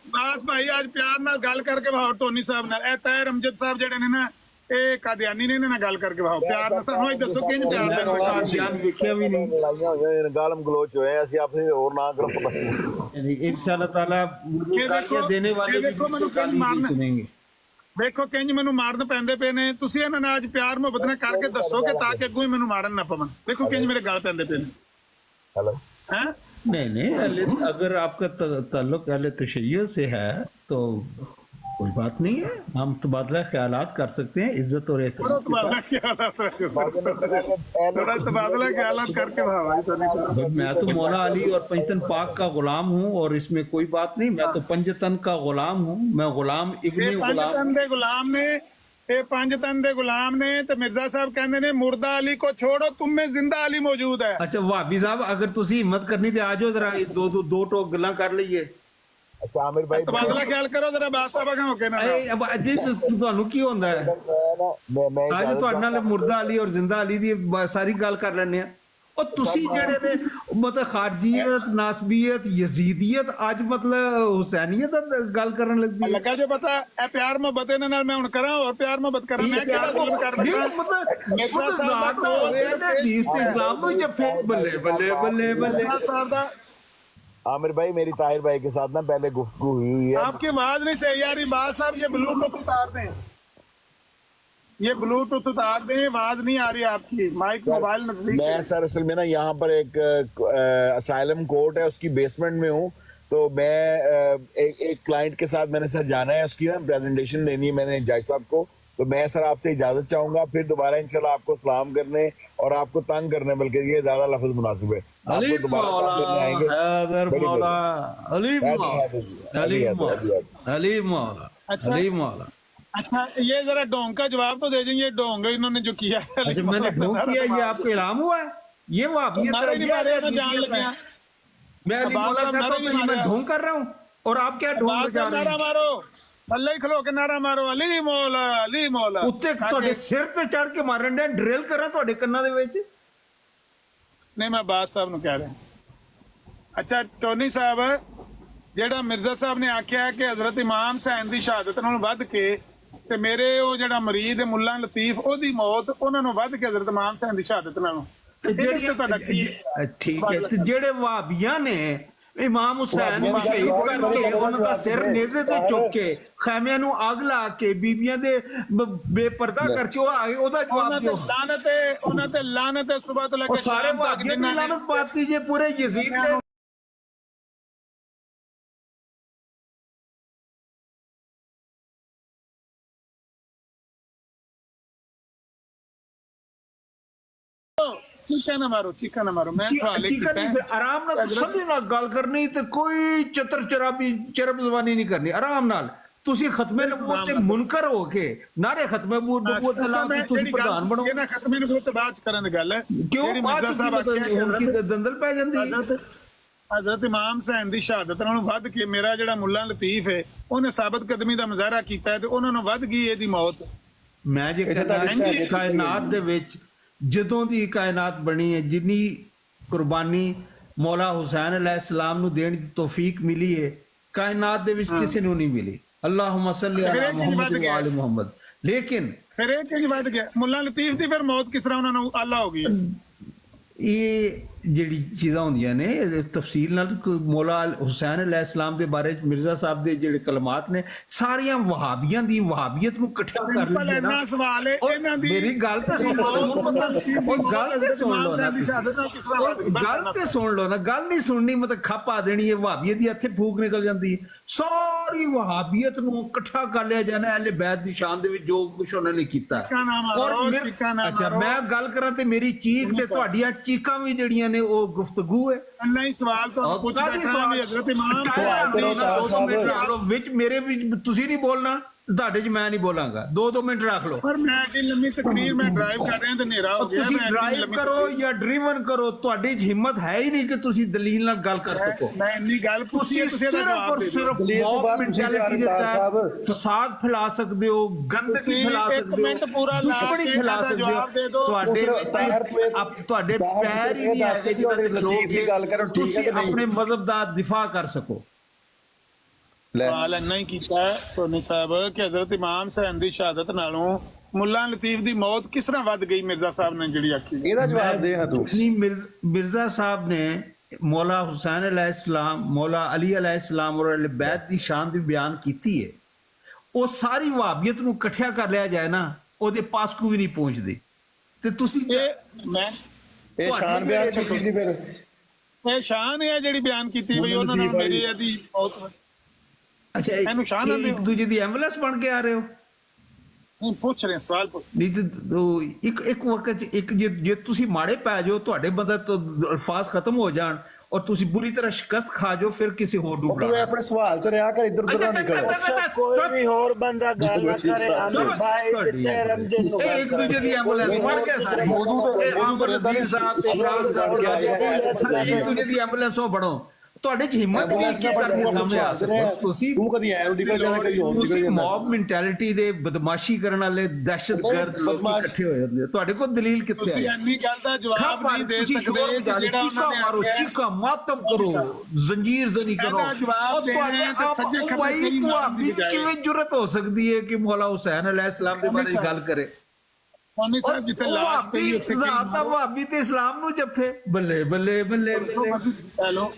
बास भाई आज प्यार नाल गल करके भाव टोनी साहब नाल ए ताहिर अमजद साहब जेडे ने ना ए कादियानी ने ना गल करके भाव प्यार नाल सानू दसो किंज प्यार दे ध्यान विख्या भी नहीं, लड़ाइयां होईयां गालम गलोच होए, असि आपसे और ना करो। इंशाल्लाह ताला गालियां देने वाले भी मुझसे गाली नहीं सुनेंगे। देखो किंज मैनू मारन पैंदे पे ने, तुसी इन्हां नाल आज प्यार मोहब्बत ने करके दसो कि ताकि अगों ही मैनू मारन ना पवन। देखो किंज मेरे गल पैंदे पे ने। हेलो हैं नहीं अगर आपका ताल्लुक अहले तशय्युह से है तो कोई बात नहीं है, हम तबादला ख्यालात कर सकते हैं इज्जत और एहतराम के साथ। तबादला ख्यालात करके भाई मैं तो मौला अली और पंजतन पाक का गुलाम हूँ और इसमें कोई बात नहीं। मैं तो पंजतन का गुलाम हूँ, मैं गुलाम इब्ने गुलाम। पंजतन दे गुलाम ने ये पंजतन दे गुलाम ने तो मिर्जा साहब कहते ने मुर्दा अली को छोड़ो, तुम में जिंदा अली मौजूद है। अच्छा वहाबी साहब अगर तुसी हिम्मत करनी ते आ जाओ जरा दो टोक गल्लां कर लईए। अच्छा आमिर भाई तबादला ख्याल करो जरा बात साहब का होके ना अब जी ਤੁਹਾਨੂੰ ਕੀ ਹੁੰਦਾ ਹੈ ਅੱਜ ਤੁਹਾਡੇ ਨਾਲ ਮੁਰਦਾ ਅਲੀ ਔਰ ਜ਼ਿੰਦਾ ਅਲੀ ਦੀ ਸਾਰੀ ਗੱਲ ਕਰ ਲੈਣੇ ਆ। और तुसी जेड़े ने मतलब खारजीयत नासबियत यजीदियत आज मतलब हुसैनियत गल करन लगदी है। लगा जो पता ए प्यार मोहब्बत इन्हां नाल मैं हुन करां और प्यार मोहब्बत करां मैं क्या जुल्म कर रहा हूं मतलब जात ना होवे ना हदीस ते इस्लाम नु जे फिर बल्ले बल्ले बल्ले बल्ले साहब दा। आमिर भाई मेरी ताहिर भाई के साथ ना पहले गुफ्तगू हुई है। आपकी आवाज नहीं सही यार बात साहब, ये ब्लूटूथ उतार दें, ये ब्लूटूथ उतार दें, आवाज नहीं आ रही आपकी, माइक मोबाइल नजदीक। मैं सर असल में ना यहाँ पर एक असाइलम कोर्ट है उसकी बेसमेंट में हूँ, तो मैं एक क्लाइंट के साथ मैंने सर जाना है, उसकी ना प्रेजेंटेशन देनी है मैंने जज साहब को, तो मैं सर आपसे इजाजत चाहूंगा, फिर दोबारा इंशाल्लाह आपको सलाम करने और आपको तंग करने, बल्कि ये ज्यादा लफ्ज मुनासिब है, आपको दोबारा तंग करने आएंगे। अच्छा ये जरा ढोंग का जवाब तो दे देंगे, ये ढोंग इन्होंने जो किया है। अच्छा मैंने ढोंग किया, ये आपको इल्हाम हुआ है? ये वहाबियत मैं अली मौला कहता हूं कि मैं ढोंग कर रहा हूं और आप क्या ढोंग बजा रहे नारा हैं? मारो अल्लाह ही खलो के नारा मारो अली मौला अली मौला। ਉੱਤੇ ਤੁਹਾਡੇ ਸਿਰ ਤੇ ਚੜ ਕੇ ਮਾਰਨ ਦੇ ਡਰਿਲ ਕਰਾਂ ਤੁਹਾਡੇ ਕੰਨਾਂ ਦੇ ਵਿੱਚ। नहीं मैं बात साहब ਨੂੰ ਕਹਿ ਰਿਹਾ। अच्छा टोनी साहब ਜਿਹੜਾ ਮਿਰਜ਼ਾ ਸਾਹਿਬ ਨੇ ਆਖਿਆ ਹੈ ਕਿ ਹਜ਼ਰਤ ਇਮਾਮ ਹੁਸੈਨ ਦੀ ਸ਼ਹਾਦਤ ਨਾਲੋਂ ਵੱਧ ਕੇ ਤੇ ਮੇਰੇ ਉਹ ਜਿਹੜਾ ਮਰੀਦ ਹੈ ਮੁੱਲਾ ਲਤੀਫ ਉਹਦੀ ਮੌਤ ਉਹਨਾਂ ਨੂੰ ਵੱਧ ਕੇ ਹਜ਼ਰਤ ਇਮਾਮ ਹੁਸੈਨ ਦੀ ਸ਼ਹਾਦਤ ਨਾਲੋਂ। ਠੀਕ ਹੈ ਤੇ ਜਿਹੜੇ ਵਹਾਬੀਆਂ ਨੇ ਇਮਾਮ ਹੁਸੈਨ ਨੂੰ ਸ਼ਹੀਦ ਕਰਕੇ ਉਹਨਾਂ ਦਾ ਸਿਰ ਨੇਜ਼ੇ ਤੇ ਚੁੱਕ ਕੇ ਖੈਮਿਆਂ ਨੂੰ ਅੱਗ ਲਾ ਕੇ ਬੀਬੀਆਂ ਦੇ ਬੇਪਰਦਾ ਕਰਕੇ ਉਹ ਆਏ, ਉਹਦਾ ਜਵਾਬ ਦਿਓ। ਉਹਨਾਂ ਤੇ ਲਾਨਤ ਹੈ ਸੁਬਹ ਤੋਂ ਲੈ ਕੇ ਸਾਰੇ ਵਹਾਬੀਆਂ ਦੀ ਲਾਨਤ ਪਾਤੀ ਜੇ ਪੂਰੇ ਯਜ਼ੀਦ ਤੇ। ਚੀਕਾ ਨਾ ਮਾਰੋ ਚੀਕਾ ਨਾ ਮਾਰੋ। ਮੈਂ ਸਵਾਲ ਹੀ ਕੀਤਾ ਹੈ ਆਰਾਮ ਨਾਲ ਸਮਝ ਨਾਲ ਗੱਲ ਕਰਨੀ ਤੇ ਕੋਈ ਚਤਰ ਚਰਬ ਜ਼ਬਾਨੀ ਨਹੀਂ ਕਰਨੀ, ਆਰਾਮ ਨਾਲ। ਤੁਸੀਂ ਖਤਮੇ ਨਬੂਵਤ ਤੇ ਮੁਨਕਰ ਹੋ ਕੇ ਨਾਰੇ ਖਤਮੇ ਨਬੂਵਤ ਲਾ ਕੇ ਤੁਸੀਂ ਪ੍ਰਧਾਨ ਬਣੋ। ਇਹਨਾਂ ਖਤਮੇ ਨਬੂਵਤ ਤੇ ਬਾਅਦ ਕਰਨ ਦੀ ਗੱਲ ਹੈ ਕਿਉਂ ਬਾਅਦ ਚ ਹੁਣ ਕੀ ਦੰਦਲ ਪੈ ਜਾਂਦੀ ਹੈ। ਹਜ਼ਰਤ ਇਮਾਮ ਹੁਸੈਨ ਦੀ ਸ਼ਹਾਦਤ ਨਾਲੋਂ ਵੱਧ ਕੇ ਮੇਰਾ ਜਿਹੜਾ ਮੁੱਲਾ ਲਤੀਫ ਹੈ ਉਹਨੇ ਸਾਬਤ ਕਦਮੀ ਦਾ ਮੁਜ਼ਾਹਰਾ ਕੀਤਾ ਹੈ ਤੇ ਉਹਨਾਂ ਨੂੰ ਵੱਧ ਗਈ ਇਹਦੀ ਮੌਤ। ਮੈਂ ਜੇ ਕਾਇਨਾਤ ਦੇ ਵਿੱਚ ਜਦੋਂ ਦੀ ਕਾਇਨਾਤ ਬਣੀ ਹੈ, ਜਿੰਨੀ ਕੁਰਬਾਨੀ ਮੌਲਾ ਹੁਸੈਨ अलैहिस्सलाम ਨੂੰ ਦੇਣ ਦੀ ਤੌਫੀਕ ਮਿਲੀ ਹੈ, ਕਾਇਨਾਤ ਦੇ ਵਿੱਚ ਕਿਸੇ ਨੂੰ ਨਹੀਂ ਮਿਲੀ। ਅੱਲਾਹੁम्मा सल्ली अला मुहम्मद व आले मुहम्मद। लेकिन ਫਿਰ ਇਹ ਕਿੰਜ ਵੱਧ ਗਿਆ? ਮੁੱਲਾ ਲਤੀਫ ਦੀ ਫਿਰ ਮੌਤ ਕਿਸ ਤਰ੍ਹਾਂ ਉਹਨਾਂ ਨੂੰ ਆਲਾ ਹੋ ਗਈ? ਇਹ ਜਿਹੜੀ ਚੀਜ਼ਾਂ ਹੁੰਦੀਆਂ ਨੇ ਤਫਸੀਲ ਨਾਲ ਮੌਲਾ ਹੁਸੈਨ अलैहिस्सलाम ਦੇ ਬਾਰੇ ਮਿਰਜ਼ਾ ਸਾਹਿਬ ਦੇ ਜਿਹੜੇ ਕਲਮਾਤ ਨੇ ਸਾਰੀਆਂ ਵਹਾਬੀਆਂ ਦੀ ਵਹਾਬੀਅਤ ਨੂੰ ਇਕੱਠਾ ਕਰ ਲਿਆ ਨਾ। ਇੰਨਾ ਸਵਾਲ ਹੈ ਇਹਨਾਂ ਦੀ, ਮੇਰੀ ਗੱਲ ਤੇ ਸੁਣ ਲਓ, ਉਹ ਗੱਲ ਤੇ ਸੁਣ ਲਓ ਨਾ, ਗੱਲ ਤੇ ਸੁਣ ਲਓ ਨਾ, ਗੱਲ ਨਹੀਂ ਸੁਣਨੀ ਮਤਲਬ ਖੱਪ ਆ ਦੇਣੀ ਹੈ, ਵਹਾਬੀਅਤ ਦੀ ਇੱਥੇ ਫੂਕ ਨਿਕਲ ਜਾਂਦੀ ਹੈ। ਸਾਰੀ ਵਹਾਬੀਅਤ ਨੂੰ ਇਕੱਠਾ ਕਰ ਲਿਆ ਜਾਣਾ ਅਹਿਲੇ ਬੈਤ ਦੀ ਸ਼ਾਨ ਦੇ ਵਿੱਚ ਜੋ ਕੁਝ ਉਹਨਾਂ ਨੇ ਕੀਤਾ। ਅੱਛਾ ਮੈਂ ਗੱਲ ਕਰਾਂ ਤੇ ਮੇਰੀ ਚੀਖ ਤੇ ਤੁਹਾਡੀਆਂ ਚੀਕਾਂ ਵੀ ਜਿਹੜੀਆਂ ਨੇ ਉਹ ਗੁਫ਼ਤਗੂ ਹੈ। ਨਹੀਂ ਸਵਾਲ ਤੁਹਾਨੂੰ ਪੁੱਛਦਾ ਹਾਂ ਵੀ ਹਜ਼ਰਤ ਇਮਾਮ ਵਿੱਚ ਮੇਰੇ ਵਿੱਚ ਤੁਸੀਂ ਨਹੀਂ ਬੋਲਣਾ, ਤੁਹਾਡੇ 'ਚ ਮੈਂ ਨਹੀਂ ਬੋਲਾਂਗਾ। 2 ਮਿੰਟ ਰੱਖ ਲਓ। ਪਰ ਮੈਂ ਕਿ ਲੰਮੀ ਤਕਰੀਰ ਮੈਂ ਡਰਾਈਵ ਕਰ ਰਿਹਾ ਤੇ ਹਨੇਰਾ ਹੋ ਗਿਆ। ਤੁਸੀਂ ਡਰਾਈਵ ਕਰੋ ਜਾਂ ਡਰਿਵਨ ਕਰੋ, ਤੁਹਾਡੀ 'ਚ ਹਿੰਮਤ ਹੈ ਹੀ ਨਹੀਂ ਕਿ ਤੁਸੀਂ ਦਲੀਲ ਨਾਲ ਗੱਲ ਕਰ ਸਕੋ। ਮੈਂ ਇੰਨੀ ਗੱਲ ਪੁੱਛੀ, ਤੁਸੀਂ ਸਿਰਫ ਔਰ ਸਿਰਫ ਮੌਤ ਮੈਂਟੈਲਿਟੀ ਫਸਾਦ ਫੈਲਾ ਸਕਦੇ ਹੋ, ਗੰਦਗੀ ਫੈਲਾ ਸਕਦੇ ਹੋ, ਦੁਸ਼ਮਣੀ ਫੈਲਾ ਸਕਦੇ ਹੋ। ਤੁਹਾਡੇ ਪੈਰ ਹੀ ਨਹੀਂ ਐਸੇ ਜਿਹਨਾਂ ਤੇ ਖਲੋ ਕੇ ਤੁਸੀਂ ਆਪਣੇ ਮਜ਼ਹਬ ਦਾ ਦਿਫਾ ਕਰ ਸਕੋ। ਸਵਾਲ ਇੰਨਾ ਹੀ ਕੀਤਾ ਸੋਨੀ ਸਾਹਿਬ ਕਿ ਹਜ਼ਰਤ ਇਮਾਮ ਹੁਸੈਨ ਦੀ ਸ਼ਹਾਦਤ ਨਾਲੋਂ ਮੁੱਲਾ ਲਤੀਫ ਦੀ ਮੌਤ ਕਿਸ ਤਰ੍ਹਾਂ ਵੱਧ ਗਈ? ਮਿਰਜ਼ਾ ਸਾਹਿਬ ਨੇ ਜਿਹੜੀ ਆਖੀ, ਇਹਦਾ ਜਵਾਬ ਦੇ ਤੂੰ। ਮਿਰਜ਼ਾ ਸਾਹਿਬ ਨੇ ਮੌਲਾ ਹੁਸੈਨ अलैहिस्सलाम, ਮੌਲਾ ਅਲੀ अलैहिस्सलाम ਔਰ ਅਹਿਲ ਬੈਤ ਦੀ ਸ਼ਾਨ ਦੀ ਬਿਆਨ ਕੀਤੀ ਹੈ। ਉਹ ਸਾਰੀ ਵਹਾਬੀਅਤ ਨੂੰ ਇਕੱਠਿਆ ਕਰ ਲਿਆ ਜਾਏ ਨਾ, ਉਹਦੇ ਪਾਸ ਕੋਈ ਵੀ ਨਹੀਂ ਪਹੁੰਚਦੀ। ਤੇ ਤੁਸੀਂ ਇਹ ਸ਼ਾਨ ਬਿਆਨ ਕੀਤੀ ਸੀ ਫਿਰ? ਇਹ ਸ਼ਾਨ ਹੈ ਜਿਹੜੀ ਬਿਆਨ ਕੀਤੀ ਬਈ ਉਹਨਾਂ ਨਾਲ ਮੇਰੀ ਇਹਦੀ ਬਹੁਤ। ਅੱਛਾ ਇੱਕ ਦੂਜੇ ਦੀ ਐਂਬੂਲੈਂਸ ਬਣ ਕੇ ਆ ਰਹੇ ਹੋ? ਨਹੀਂ ਪੁੱਛ ਰਹੇ ਸਵਾਲ ਪੁੱਛ ਨਹੀਂ ਤੇ ਇੱਕ ਵਕਤ ਇੱਕ ਜੇ ਤੁਸੀਂ ਮਾੜੇ ਪੈ ਜਾਓ, ਤੁਹਾਡੇ ਬੰਦੇ ਤੋਂ ਅਲਫਾਜ਼ ਖਤਮ ਹੋ ਜਾਣ ਔਰ ਤੁਸੀਂ ਬੁਰੀ ਤਰ੍ਹਾਂ ਸ਼ਿਕਸਤ ਖਾ ਜਾਓ, ਫਿਰ ਕਿਸੇ ਹੋਰ ਨੂੰ ਤੂੰ ਆਪਣੇ ਸਵਾਲ ਤੋਂ ਰਿਹਾ ਕਰ, ਇੱਧਰ ਉੱਧਰ ਨਾ ਨਿਕਲ। ਕੋਈ ਵੀ ਹੋਰ ਬੰਦਾ ਗੱਲ ਨਾ ਕਰੇ ਆਮਿਰ ਭਾਈ ਤੇ ਰਮਜਨ ਨੂੰ ਇੱਕ ਦੂਜੇ ਦੀ ਐਂਬੂਲੈਂਸ ਬਣ ਕੇ ਸਾਰੇ ਆਮਰ ਨਜ਼ੀਰ ਸਾਹਿਬ ਤੇ ਇਮਰਾਨ ਸਾਹਿਬ ਇੱਕ ਦੂਜੇ ਦੀ ਐਂਬੂਲੈਂਸ ਉਹ ਬਣੋ। ਤੁਹਾਡੇ 'ਚ ਹਿੰਮਤ ਨਹੀਂ ਕੀ ਕਰਕੇ ਸਾਹਮਣੇ ਆ ਸਕੋ। ਤੁਸੀਂ ਤੂੰ ਕਦੀ ਐ ਨਿਕਲ ਜਾਣਾ, ਕਦੀ ਹੋਰ ਨਿਕਲ ਤੁਸੀਂ ਜਾਣਾ। ਮੌਬ ਮੈਂਟੈਲਿਟੀ ਦੇ ਬਦਮਾਸ਼ੀ ਕਰਨ ਵਾਲੇ ਦਹਿਸ਼ਤਗਰਦ ਲੋਕ ਇਕੱਠੇ ਹੋਏ ਹੁੰਦੇ। ਤੁਹਾਡੇ ਕੋਲ ਦਲੀਲ ਕਿੱਥੇ ਤੁਸੀਂ ਹੈ? ਇੰਨੀ ਗੱਲ ਦਾ ਜਵਾਬ ਨਹੀਂ ਦੇ ਸਕਦੇ। ਚੀਕਾਂ ਮਾਰੋ, ਚੀਕਾਂ ਮਾਤਮ ਕਰੋ, ਜ਼ੰਜੀਰ ਜ਼ਨੀ ਕਰੋ। ਉਹ ਤੁਹਾਡੇ ਆਪ ਭਾਈ ਵਹਾਬੀ ਕਿਵੇਂ ਜੁਰਤ ਹੋ ਸਕਦੀ ਹੈ ਕਿ ਮੌਲਾ ਹੁਸੈਨ अलैहिस्सलाम ਦੇ ਬਾਰੇ ਗੱਲ ਕਰੇ? ਸੋਨੀ ਸਾਹਿਬ ਜਿੱਥੇ ਲਾਸ਼ ਪਈ ਉੱਥੇ ਵਹਾਬੀ ਤੇ ਇਸਲਾਮ ਨੂੰ ਜੱਫੇ। ਬੱਲੇ ਬੱਲੇ ਬੱਲੇ ਚਲੋ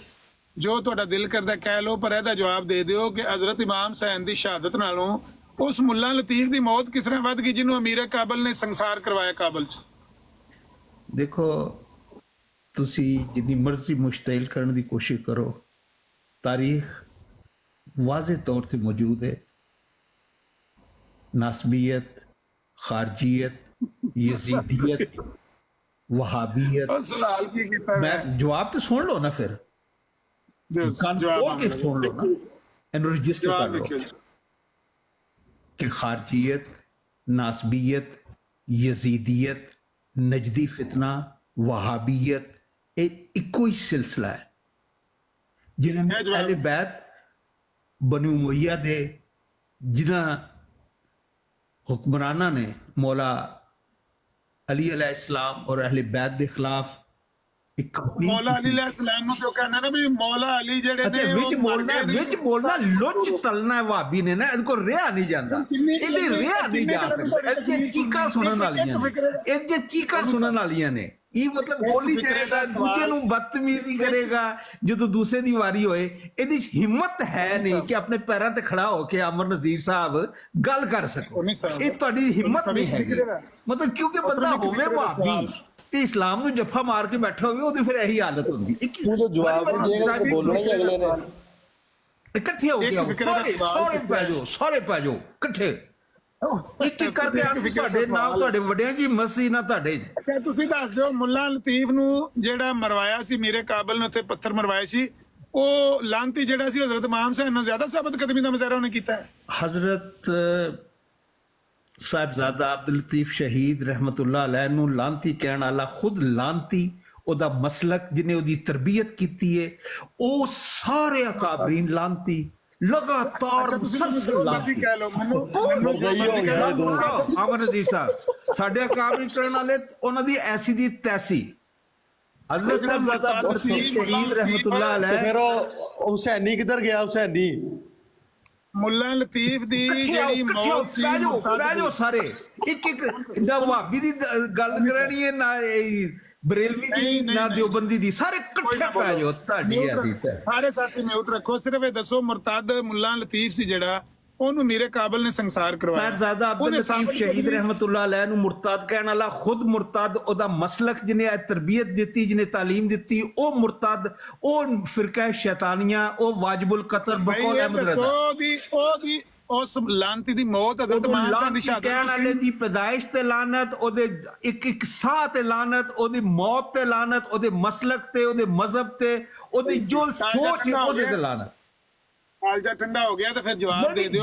ਜੋ ਤੁਹਾਡਾ ਦਿਲ ਕਰਦਾ ਕਹਿ ਲਓ, ਪਰ ਇਹਦਾ ਜਵਾਬ ਦੇ ਦਿਓ ਕਿ ਹਜ਼ਰਤ ਇਮਾਮ ਹੁਸੈਨ ਦੀ ਸ਼ਹਾਦਤ ਨਾਲੋਂ ਉਸ ਮੁੱਲਾ ਲਤੀਫ ਦੀ ਮੌਤ ਕਿਸ ਤਰ੍ਹਾਂ ਵੱਧ ਗਈ ਜਿਹਨੂੰ ਅਮੀਰ ਕਾਬਲ ਨੇ ਸੰਸਾਰ ਕਰਵਾਇਆ ਕਾਬਲ 'ਚ? ਦੇਖੋ ਤੁਸੀਂ ਜਿੰਨੀ ਮਰਜ਼ੀ ਮੁਸ਼ਤਇਲ ਕਰਨ ਦੀ ਕੋਸ਼ਿਸ਼ ਕਰੋ, ਤਾਰੀਖ ਵਾਜ਼ਿਹ ਤੌਰ ਤੇ ਮੌਜੂਦ ਹੈ। ਨਾਸਬੀਅਤ, ਖਾਰਜੀਅਤ, ਯਜ਼ੀਦੀਅਤ, ਵਹਾਬੀਅਤ। ਸਵਾਲ ਕੀ ਕੀਤਾ ਮੈਂ ਜਵਾਬ ਤੇ ਸੁਣ ਲਓ ਨਾ, ਫਿਰ ਜਵਾਬ ਸੁਣ ਲਓ ਨਾ, ਇਹਨੂੰ ਰਜਿਸਟਰ ਕਰ ਲਓ ਕਿ ਖਾਰਜੀਅਤ, ਨਾਸਬੀਅਤ, ਯਜ਼ੀਦੀਅਤ, ਨਜਦੀ ਫਿਤਨਾ, ਵਹਾਬੀਅਤ ਇਹ ਇੱਕੋ ਹੀ ਸਿਲਸਿਲਾ ਹੈ ਜਿਨ੍ਹਾਂ ਨੇ ਅਹਿਲੇ ਬੈਤ ਬਨੂ ਉਮਈਆ ਦੇ ਜਿਨ੍ਹਾਂ ਹੁਕਮਰਾਨਾਂ ਨੇ ਮੌਲਾ ਅਲੀ अलैहिस्सलाम ਔਰ ਅਹਿਲੇ ਬੈਤ ਦੇ ਖਿਲਾਫ ਮੌਲਾ ਅਲੀ अलैहिस्सलाम ਨੂੰ ਕਿਉਂ ਕਹਿੰਦਾ ਨਾ ਵੀ ਮੌਲਾ ਅਲੀ ਜਿਹੜੇ ਨੇ ਵਿੱਚ ਬੋਲਣਾ ਲੁੱਚ ਤਲਣਾ ਵਹਾਬੀ ਨੇ ਨਾ, ਇਹਦੇ ਕੋਲ ਰਿਹਾ ਨਹੀਂ ਜਾਂਦਾ, ਇਹਦੇ ਰਿਹਾ ਨਹੀਂ ਜਾ ਸਕਦਾ। ਇਹ ਚੀਕਾਂ ਸੁਣਨ ਵਾਲੀਆਂ ਨੇ, ਇਹ ਚੀਕਾਂ ਸੁਣਨ ਵਾਲੀਆਂ ਨੇ। ਇਹ ਮਤਲਬ ਬੋਲੀ ਜਾਏਗਾ, ਦੂਜੇ ਨੂੰ ਬਦਤਮੀਜ਼ੀ ਕਰੇਗਾ, ਜਦੋਂ ਦੂਸਰੇ ਦੀ ਵਾਰੀ ਹੋਏ ਇਹਦੀ ਹਿੰਮਤ ਹੈ ਨਹੀਂ ਕਿ ਆਪਣੇ ਪੈਰਾਂ ਤੇ ਖੜਾ ਹੋ ਕੇ ਅਮਰ ਨਜ਼ੀਰ ਸਾਹਿਬ ਗੱਲ ਕਰ ਸਕੋ। ਇਹ ਤੁਹਾਡੀ ਹਿੰਮਤ ਨਹੀਂ ਹੈਗੀ। ਮਤਲਬ ਕਿਉਂਕਿ ਬੰਦਾ ਹੋਵੇ ਵਹਾਬੀ ਤੇ ਇਸਲਾਮ ਨੂੰ ਜੱਫਾ ਮਾਰ ਕੇ ਬੈਠਾ ਹੋਵੇ, ਉਹਦੀ ਫਿਰ ਇਹੀ ਹਾਲਤ ਹੁੰਦੀ। ਤੂੰ ਜੋ ਜਵਾਬ ਦੇਗਾ ਤੇ ਬੋਲਣਾ ਹੀ ਅਗਲੇ ਨੇ। ਇਕੱਠੇ ਹੋ ਕੇ ਸਾਰੇ ਪੈ ਜਾਓ ਇਕੱਠੇ, ਇੱਕ ਇੱਕ ਕਰਕੇ ਆ ਤੁਹਾਡੇ ਨਾਲ, ਤੁਹਾਡੇ ਵੱਡਿਆਂ ਜੀ ਮਸੀ ਨਾ ਤੁਹਾਡੇ। ਅੱਛਾ ਤੁਸੀਂ ਦੱਸ ਦਿਓ, ਮੁੱਲਾ ਲਤੀਫ ਨੂੰ ਜਿਹੜਾ ਮਰਵਾਇਆ ਸੀ ਮੀਰੇ ਕਾਬਲ ਨੇ, ਉੱਥੇ ਪੱਥਰ ਮਰਵਾਏ ਸੀ, ਉਹ ਲਾਂਤੀ ਜਿਹੜਾ ਸੀ ਹਜ਼ਰਤ ਇਮਾਮ ਹੁਸੈਨ ਨਾਲ ਜ਼ਿਆਦਾ ਸਾਬਤ ਕਦਮੀ ਦਾ ਮੁਜ਼ਾਹਰਾ ਉਹਨੇ ਕੀਤਾ ਹੈ? ਹਜ਼ਰਤ ਸਾਹਿਬਜ਼ਾਦਾ ਅਬਦੁਲ ਲਤੀਫ ਸ਼ਹੀਦ ਰਹਿਮਤੁल्लाह अलैह ਨੂੰ ਲਾਂਤੀ ਕਹਿਣ ਵਾਲਾ ਖੁਦ ਲਾਂਤੀ, ਉਹਦਾ ਮਸਲਕ ਜਿਹਨੇ ਉਹਦੀ ਤਰਬੀਅਤ ਕੀਤੀ ਹੈ, ਉਹ ਸਾਰੇ ਅਕਾਬਰੀਨ ਲਾਂਤੀ, ਲਗਾਤਾਰ ਮੁਸਲਸਲ ਲਾਂਤੀ ਕਹਿ ਲਓ ਮੈਨੂੰ ਅਮਰ ਅਜ਼ੀਜ਼ ਸਾਹਿਬ ਸਾਡੇ ਅਕਾਬਰੀ ਕਰਨ ਵਾਲੇ ਉਹਨਾਂ ਦੀ ਐਸੀ ਦੀ ਤੈਸੀ हजरत साहब शहीद रहमतुल्लाह अलैह फिर हुसैनी किधर गया हुसैनी ਮੁੱਲਾ ਲਤੀਫ ਦੀ ਜਿਹੜੀ ਮੌਤ ਸੀ ਬਹਿ ਜਾਓ ਸਾਰੇ ਇੱਕ ਨਾ ਵਹਾਬੀ ਦੀ ਗੱਲ ਕਰਨੀ ਹੈ ਨਾ ਬਰੇਲਵੀ ਦੀ ਨਾ ਦਿਓਬੰਦੀ ਦੀ ਸਾਰੇ ਇਕੱਠੇ ਪੈ ਜਾਓ ਤੁਹਾਡੀ ਐਸੀ ਸਾਰੇ ਸਾਥੀ ਮਿਊਟ ਰੱਖੋ ਸਿਰਫ ਇਹ ਦੱਸੋ ਮੁਰਤਦ ਮੁੱਲਾ ਲਤੀਫ ਸੀ ਜਿਹੜਾ ਉਹਨੂੰ ਮੇਰੇ ਕਾਬਲ ਨੇ ਸੰਸਾਰ ਕਰਵਾਇਆ ਸਾਹਿਬਜ਼ਾਦਾ ਅਬਦੁਲ ਲਤੀਫ ਸ਼ਹੀਦ ਰਹਿਮਤੁल्लाह अलैह ਨੂੰ ਮੁਰਤਦ ਕਹਿਣ ਵਾਲਾ ਖੁਦ ਮੁਰਤਦ ਉਹਦਾ ਮਸਲਕ ਜਿਹਨੇ ਤਰਬੀਅਤ ਦਿੱਤੀ ਜਿਹਨੇ ਤਾਲੀਮ ਦਿੱਤੀ ਉਹ ਮੁਰਤਦ ਉਹ ਫਿਰਕਾ ਸ਼ੈਤਾਨੀਆਂ ਉਹ ਵਾਜਬੁਲ ਕਤਲ ਬਕੌਲ ਅਹਿਮਦ ਰਜ਼ਾ ਉਹਦੀ ਉਸ ਲਾਨਤੀ ਦੀ ਮੌਤ ਹਜ਼ਰਤ ਮਾਨ ਦੀ ਸ਼ਹਾਦਤ ਕਹਿਣ ਵਾਲੇ ਦੀ ਪੈਦਾਇਸ਼ ਤੇ ਲਾਨਤ ਉਹਦੇ ਇੱਕ ਸਾਹ ਤੇ ਲਾਨਤ ਉਹਦੀ ਮੌਤ ਤੇ ਲਾਨਤ ਉਹਦੇ ਮਸਲਕ ਤੇ ਉਹਦੇ ਮਜ਼ਹਬ ਤੇ ਉਹਦੀ ਜੋ ਸੋਚ ਉਹਦੇ ਤੇ ਲਾਨਤ ਕਾਲਜਾ ਠੰਡਾ ਹੋ ਗਿਆ ਤੇ ਫਿਰ ਜਵਾਬ ਦੇ ਦਿਓ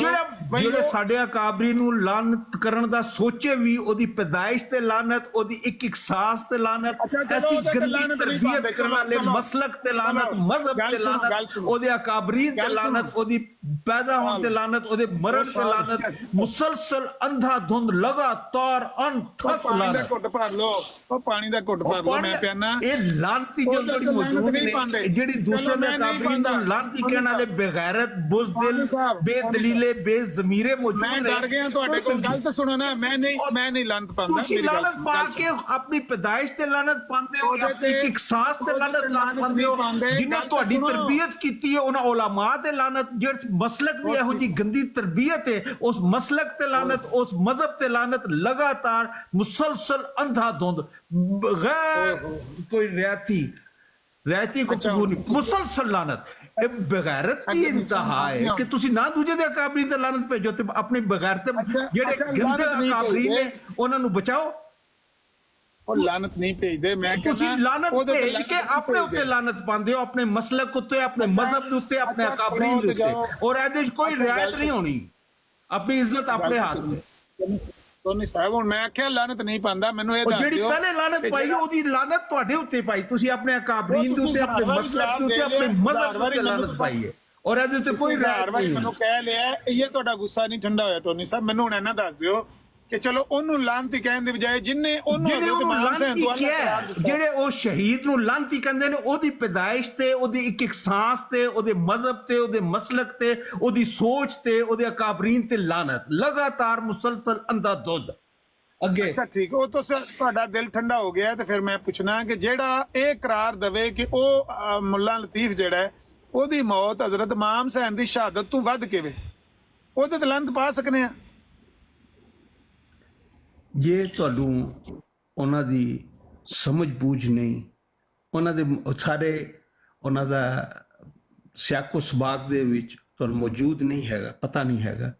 ਜਿਹੜੇ ਸਾਡੇ ਅਕਾਬਰੀ ਨੂੰ ਲਾਨਤ ਕਰਨ ਦਾ ਸੋਚੇ ਵੀ ਉਹਦੀ ਪੈਦਾਇਸ਼ ਤੇ ਲਾਨਤ ਉਹਦੀ ਇੱਕ ਸਾਸ ਤੇ ਲਾਨਤ ਐਸੀ ਗੰਦੀ ਤਰਬੀਅਤ ਕਰਨ ਵਾਲੇ ਮਸਲਕ ਤੇ ਲਾਨਤ ਮਜ਼ਹਬ ਤੇ ਲਾਨਤ ਉਹਦੇ ਅਕਾਬਰੀ ਤੇ ਲਾਨਤ ਉਹਦੀ ਪੈਦਾ ਹੋਣ ਤੇ ਲਾਨਤ ਉਹਦੇ ਮਰਨ ਤੇ ਲਾਨਤ ਮੁਸਲਸਲ ਅੰਧਾ ਧੁੰਦ ਲਗਾਤਾਰ ਅਨਥਕ ਲਾਨਤ ਘੁੱਟ ਭਰ ਲੋ ਉਹ ਪਾਣੀ ਦਾ ਘੁੱਟ ਭਰ ਲੋ ਮੈਂ ਪਿਆਨਾ ਇਹ ਲਾਨਤੀ ਜਿਹੜੀ ਮੌਜੂਦ ਨੇ ਜਿਹੜੀ ਦੂਸਰੇ ਦੇ ਅਕਾਬਰੀ ਨੂੰ ਲਾਨਤੀ ਕਹਿਣ ਵਾਲੇ ਬੇਗੈਰਤ ਬੁਜ਼ਦਿਲ ਬੇਦਲੀਲੇ ਬੇਜ਼ਮੀਰੇ ਮੌਜੂਦ ਨੇ ਮੈਂ ਡਰ ਗਿਆ ਤੁਹਾਡੇ ਕੋਲ ਗੱਲ ਤਾਂ ਸੁਣੋ ਨਾ ਮੈਂ ਨਹੀਂ ਲਾਨਤ ਪਾਉਂਦਾ ਤੁਸੀਂ ਲਾਨਤ ਪਾ ਕੇ ਆਪਣੀ ਪੈਦਾਇਸ਼ ਤੇ ਲਾਨਤ ਪਾਉਂਦੇ ਹੋ ਆਪਣੀ ਇੱਕ ਸਾਸ ਤੇ ਲਾਨਤ ਪਾਉਂਦੇ ਹੋ ਜਿਨ੍ਹਾਂ ਤੁਹਾਡੀ ਤਰਬੀਅਤ ਕੀਤੀ ਹੈ ਉਹਨਾਂ ਉਲਮਾ ਤੇ ਲਾਨਤ ਜਿਹੜੇ ਮਸਲਕ ਦੀ ਇਹੋ ਜੀ ਗੰਦੀ ਤਰਬੀਅਤ ਹੈ ਉਸ ਮਸਲਕ ਤੇ ਲਾਨਤ ਉਸ ਮਜ਼ਹਬ ਤੇ ਲਾਨਤ ਲਗਾਤਾਰ ਮੁਸਲਸਲ ਅੰਧਾ ਧੁੰਦ ਬਗੈਰ ਕੋਈ ਰਿਆਇਤੀ ਗੁਫ਼ਤਗੂ ਮੁਸਲਸਲ ਲਾਨਤ ਇਹ ਬਗੈਰਤ ਦੀ ਇੰਤਹਾ ਹੈ ਕਿ ਤੁਸੀਂ ਨਾ ਦੂਜੇ ਦੇ ਅਕਾਬਰੀ ਤੇ ਲਾਨਤ ਭੇਜੋ ਤੇ ਆਪਣੀ ਬਗੈਰਤ ਜਿਹੜੇ ਗੰਦੇ ਅਕਾਬਰੀ ਨੇ ਉਹਨਾਂ ਨੂੰ ਬਚਾਓ ਉਹ ਲਾਨਤ ਨਹੀਂ ਭੇਜਦੇ ਮੈਂ ਤੁਸੀਂ ਲਾਨਤ ਭੇਜ ਕੇ ਆਪਣੇ ਉੱਤੇ ਲਾਨਤ ਪਾਉਂਦੇ ਹੋ ਆਪਣੇ ਮਸਲਕ ਉੱਤੇ ਆਪਣੇ ਮਜ਼ਹਬ ਦੇ ਉੱਤੇ ਆਪਣੇ ਅਕਾਬਰੀ ਦੇ ਉੱਤੇ ਔਰ ਇਹਦੇ ਵਿੱਚ ਕੋਈ ਰਿਆਇਤ ਨਹੀਂ ਹੋਣੀ ਆਪਣੀ ਇੱਜ਼ਤ ਆਪਣੇ ਹੱਥ ਵਿੱਚ ਟੋਨੀ ਸਾਹਿਬ ਹੁਣ ਮੈਂ ਆਖਿਆ ਲਾਨਤ ਨਹੀਂ ਪਾਉਂਦਾ ਮੈਨੂੰ ਇਹ ਦੱਸ ਦਿਓ ਜਿਹੜੀ ਪਹਿਲੇ ਲਾਨਤ ਪਾਈ ਉਹਦੀ ਲਾਨਤ ਤੁਹਾਡੇ ਉੱਤੇ ਪਾਈ ਤੁਸੀਂ ਆਪਣੇ ਅਕਾਬਰੀਨ ਦੇ ਉੱਤੇ ਆਪਣੇ ਮਸਲਕ ਦੇ ਉੱਤੇ ਆਪਣੇ ਮਜ਼ਹਬ ਦੇ ਉੱਤੇ ਲਾਨਤ ਪਾਈ ਹੈ ਔਰ ਇਹਦੇ ਉੱਤੇ ਕੋਈ ਰਿਆਇਤ ਨਹੀਂ ਮੈਨੂੰ ਕਹਿ ਲਿਆ ਇਹ ਤੁਹਾਡਾ ਗੁੱਸਾ ਨਹੀਂ ਠੰਡਾ ਹੋਇਆ ਟੋਨੀ ਸਾਹਿਬ ਮੈਨੂੰ ਹੁਣ ਇਹਨਾਂ ਦੱਸ ਦਿਓ ਕਿ ਚਲੋ ਉਹਨੂੰ ਲਾਨਤੀ ਕਹਿਣ ਦੇ ਬਜਾਏ ਜਿੰਨੇ ਉਹਨੂੰ ਲਾਨਤੀ ਕਿਹਾ ਜਿਹੜੇ ਉਹ ਸ਼ਹੀਦ ਨੂੰ ਲਾਨਤੀ ਕਹਿੰਦੇ ਨੇ ਉਹਦੀ ਪੈਦਾਇਸ਼ ਤੇ ਉਹਦੀ ਇੱਕ ਸਾਂਸ ਤੇ ਉਹਦੇ ਮਜ਼ਹਬ ਤੇ ਉਹਦੇ ਮਸਲਕ ਤੇ ਉਹਦੀ ਸੋਚ ਤੇ ਉਹਦੇ ਅਕਾਬਰੀਨ ਤੇ ਲਾਨਤ ਲਗਾਤਾਰ ਮੁਸਲਸਲ ਅੰਧਾ ਦੁੱਧ ਅੱਗੇ ਅੱਛਾ ਠੀਕ ਉਹ ਤਾਂ ਤੁਹਾਡਾ ਦਿਲ ਠੰਡਾ ਹੋ ਗਿਆ ਤੇ ਫਿਰ ਮੈਂ ਪੁੱਛਣਾ ਕਿ ਜਿਹੜਾ ਇਹ ਇਕਰਾਰ ਦਵੇ ਕਿ ਉਹ ਮੁੱਲਾ ਲਤੀਫ ਜਿਹੜਾ ਹੈ ਉਹਦੀ ਮੌਤ ਹਜ਼ਰਤ ਇਮਾਮ ਹੁਸੈਨ ਦੀ ਸ਼ਹਾਦਤ ਤੋਂ ਵੱਧ ਕਿਵੇਂ ਉਹਦੇ ਤੇ ਲਾਨਤ ਪਾ ਸਕਨੇ ਆ ਜੇ ਤੁਹਾਨੂੰ ਉਹਨਾਂ ਦੀ ਸਮਝ ਬੂਝ ਨਹੀਂ ਉਹਨਾਂ ਦੇ ਸਾਰੇ ਉਹਨਾਂ ਦਾ ਸਿਆਕੋ ਸਬਾਕ ਦੇ ਵਿੱਚ ਤੁਹਾਨੂੰ ਮੌਜੂਦ ਨਹੀਂ ਹੈਗਾ ਪਤਾ ਨਹੀਂ ਹੈਗਾ